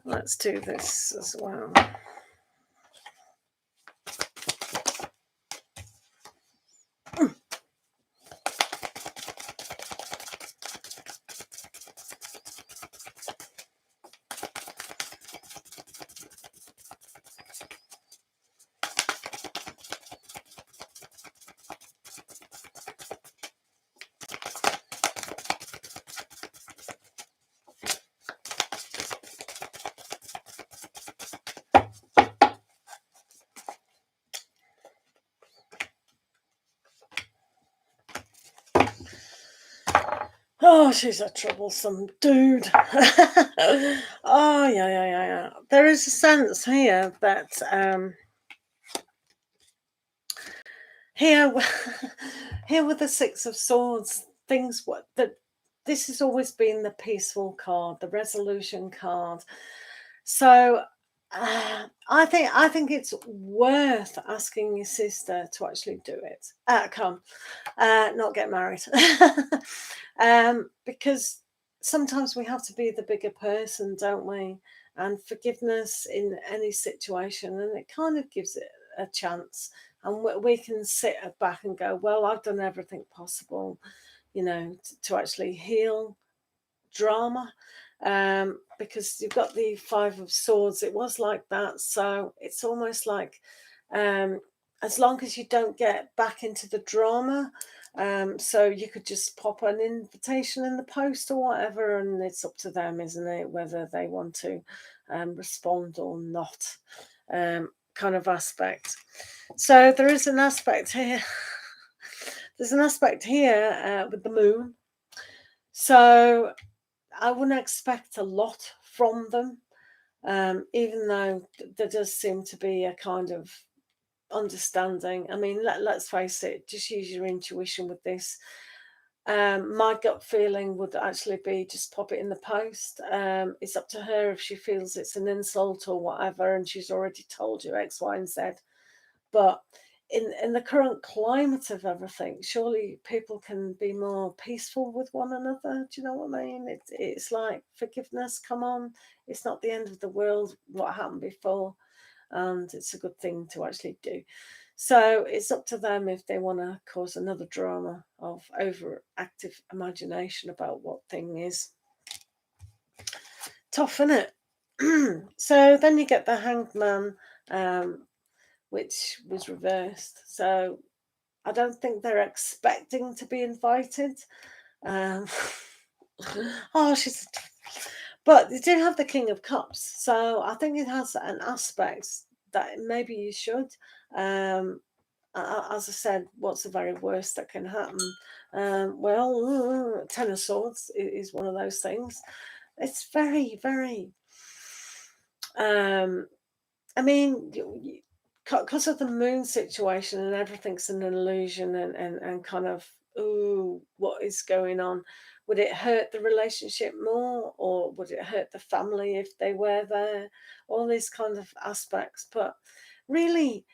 Let's do this as well. Oh, she's a troublesome dude. Oh, yeah. There is a sense here that here, here with the Six of Swords, things what that this has always been the peaceful card, the resolution card. So I think it's worth asking your sister to actually do it. Not get married. Because sometimes we have to be the bigger person, don't we? And forgiveness in any situation, and it kind of gives it a chance. And we can sit back and go, well, I've done everything possible, to actually heal drama. Because you've got the Five of Swords. It was like that. So it's almost like as long as you don't get back into the drama, so you could just pop an invitation in the post or whatever, and it's up to them, isn't it, whether they want to respond or not, kind of aspect. So there is an aspect here. There's an aspect here with the moon. So I wouldn't expect a lot from them, even though there does seem to be a kind of understanding. I mean, let's face it, just use your intuition with this. My gut feeling would actually be just pop it in the post. It's up to her if she feels it's an insult or whatever, and she's already told you X, Y, and Z. But in the current climate of everything, surely people can be more peaceful with one another. Do you know what I mean? It's like forgiveness. Come on, it's not the end of the world what happened before, and it's a good thing to actually do. So it's up to them if they want to cause another drama of overactive imagination about what thing is. Tough, isn't it? So then you get the Hanged Man, which was reversed. So I don't think they're expecting to be invited. Oh, but they do have the King of Cups. So I think it has an aspect that maybe you should. As I said, what's the very worst that can happen? Well, Ten of Swords is one of those things. It's very, very... I mean, because of the moon situation and everything's an illusion and kind of, ooh, what is going on? Would it hurt the relationship more, or would it hurt the family if they were there? All these kind of aspects. But really,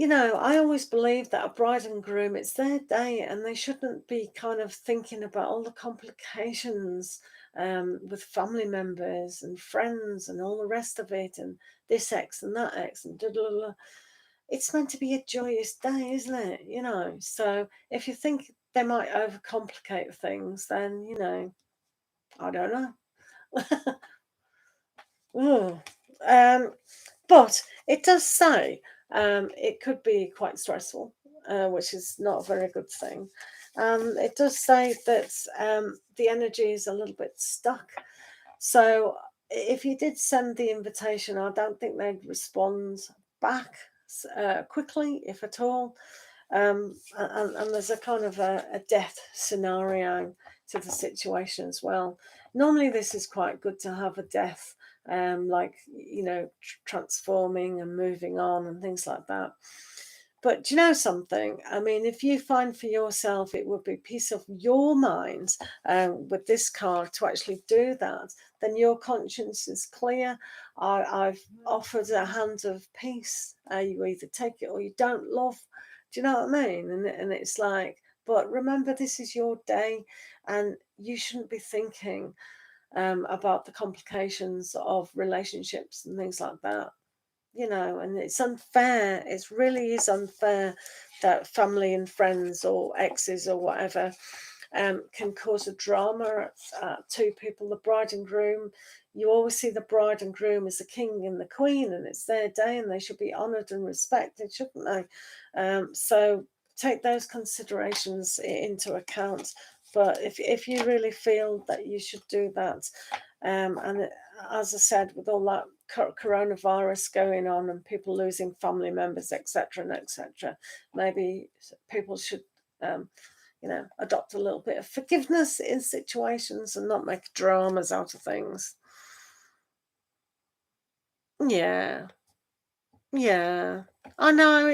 I always believe that a bride and groom, it's their day, and they shouldn't be kind of thinking about all the complications with family members and friends and all the rest of it, and this ex and that ex and da da da. It's meant to be a joyous day, isn't it? So if you think they might overcomplicate things, then I don't know. But it does say it could be quite stressful, which is not a very good thing. It does say that the energy is a little bit stuck. So if you did send the invitation, I don't think they'd respond back quickly, if at all. And there's a kind of a death scenario to the situation as well. Normally, this is quite good to have a death, like, transforming and moving on and things like that. But do you know something? I mean, if you find for yourself it would be peace of your mind with this card to actually do that, then your conscience is clear. I've offered a hand of peace. You either take it or you don't, love. Do you know what I mean? And it's like, but remember, this is your day, and you shouldn't be thinking, about the complications of relationships and things like that. And it's unfair. It really is unfair that family and friends or exes or whatever can cause a drama at two people, the bride and groom. You always see the bride and groom as the king and the queen, and it's their day and they should be honoured and respected, shouldn't they? So take those considerations into account. But if you really feel that you should do that, as I said, with all that coronavirus going on and people losing family members, etc., and etc., maybe people should adopt a little bit of forgiveness in situations and not make dramas out of things. Yeah, I know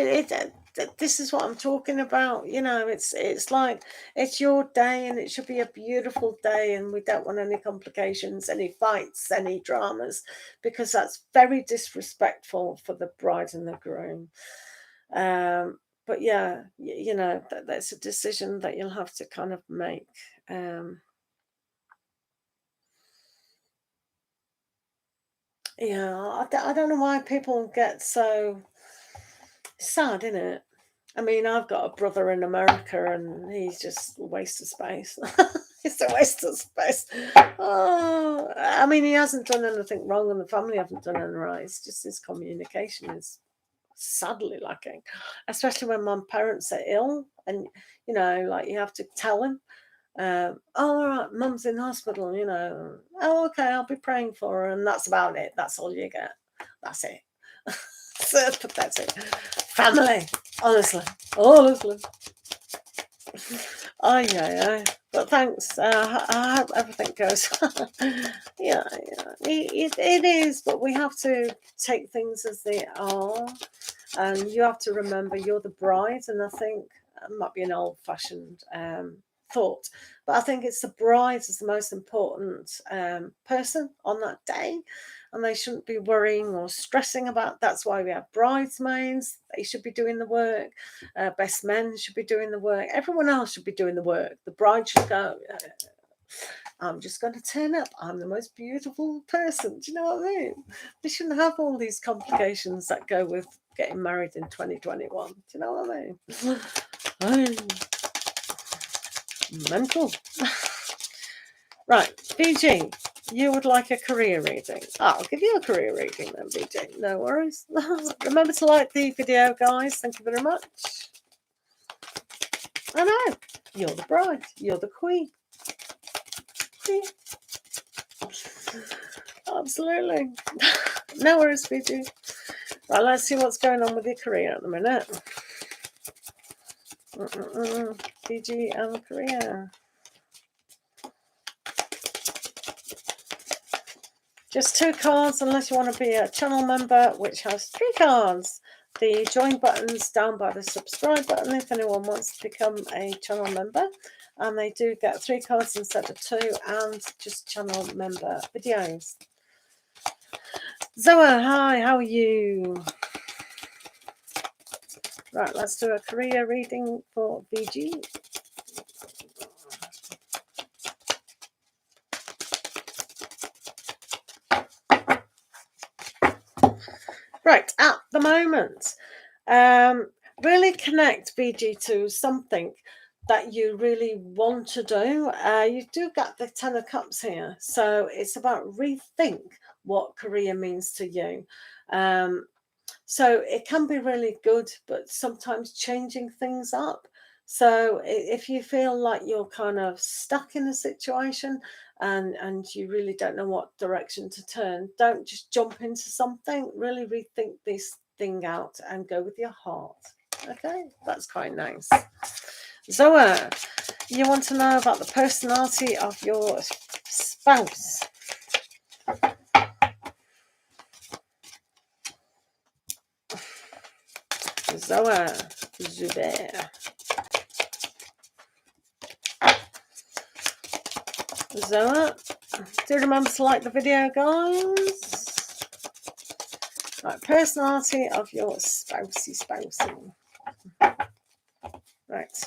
this is what I'm talking about. It's like it's your day and it should be a beautiful day, and we don't want any complications, any fights, any dramas, because that's very disrespectful for the bride and the groom. But yeah, that's a decision that you'll have to kind of make. I don't know why people get so sad, isn't it? I mean, I've got a brother in America and he's just a waste of space. It's a waste of space. Oh, I mean, he hasn't done anything wrong and the family haven't done anything right. It's just his communication is sadly lacking, especially when my parents are ill and, like you have to tell them, oh, all right, mum's in hospital, oh, okay, I'll be praying for her. And that's about it. That's all you get. That's it. So pathetic. Family, honestly. Oh yeah. But thanks. I hope everything goes. Yeah. It is, but we have to take things as they are, and you have to remember you're the bride. And I think it might be an old-fashioned thought, but I think it's the bride is the most important person on that day, and they shouldn't be worrying or stressing about. That's why we have bridesmaids. They should be doing the work. Best men should be doing the work. Everyone else should be doing the work. The bride should go, I'm just going to turn up. I'm the most beautiful person. Do you know what I mean? We shouldn't have all these complications that go with getting married in 2021. Do you know what I mean? Mental. Right, BG, you would like a career reading. I'll give you a career reading then, BG. No worries. Remember to like the video, guys. Thank you very much. I know. You're the bride. You're the queen. Yeah. Absolutely. No worries, BG. Right, let's see what's going on with your career at the minute. BG and career. Just 2 cards unless you want to be a channel member, which has 3 cards. The join button's down by the subscribe button if anyone wants to become a channel member. And they do get 3 cards instead of 2 and just channel member videos. Zoa, hi, how are you? Right, let's do a career reading for VG. Right, at the moment, really connect VG to something that you really want to do. You do get the 10 of Cups here, so it's about rethink what career means to you. So it can be really good, but sometimes changing things up. So if you feel like you're kind of stuck in a situation and you really don't know what direction to turn, don't just jump into something. Really rethink this thing out and go with your heart. Okay, that's quite nice. Zoa, you want to know about the personality of your spouse. Zoa, Zubair. Zoa, do you remember to like the video, guys? Right, personality of your spousey. Right.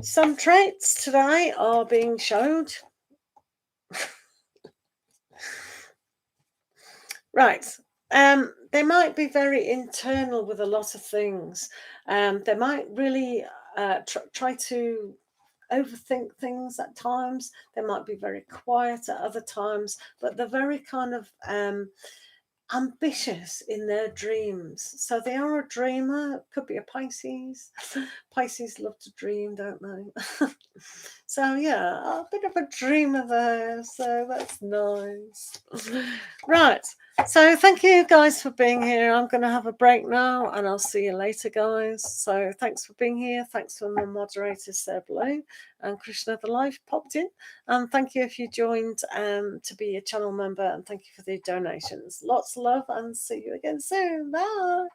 Some traits today are being showed. Right. They might be very internal with a lot of things. They might really try to overthink things at times. They might be very quiet at other times, but they're very kind of ambitious in their dreams. So they are a dreamer. Could be a Pisces. Pisces love to dream, don't they? So yeah, a bit of a dreamer there. So that's nice. Right. So thank you guys for being here. I'm going to have a break now, and I'll see you later, guys. So thanks for being here. Thanks for my moderators, Sarah Blue and Krishna the Life popped in. And thank you if you joined to be a channel member, and thank you for the donations. Lots of love, and see you again soon. Bye.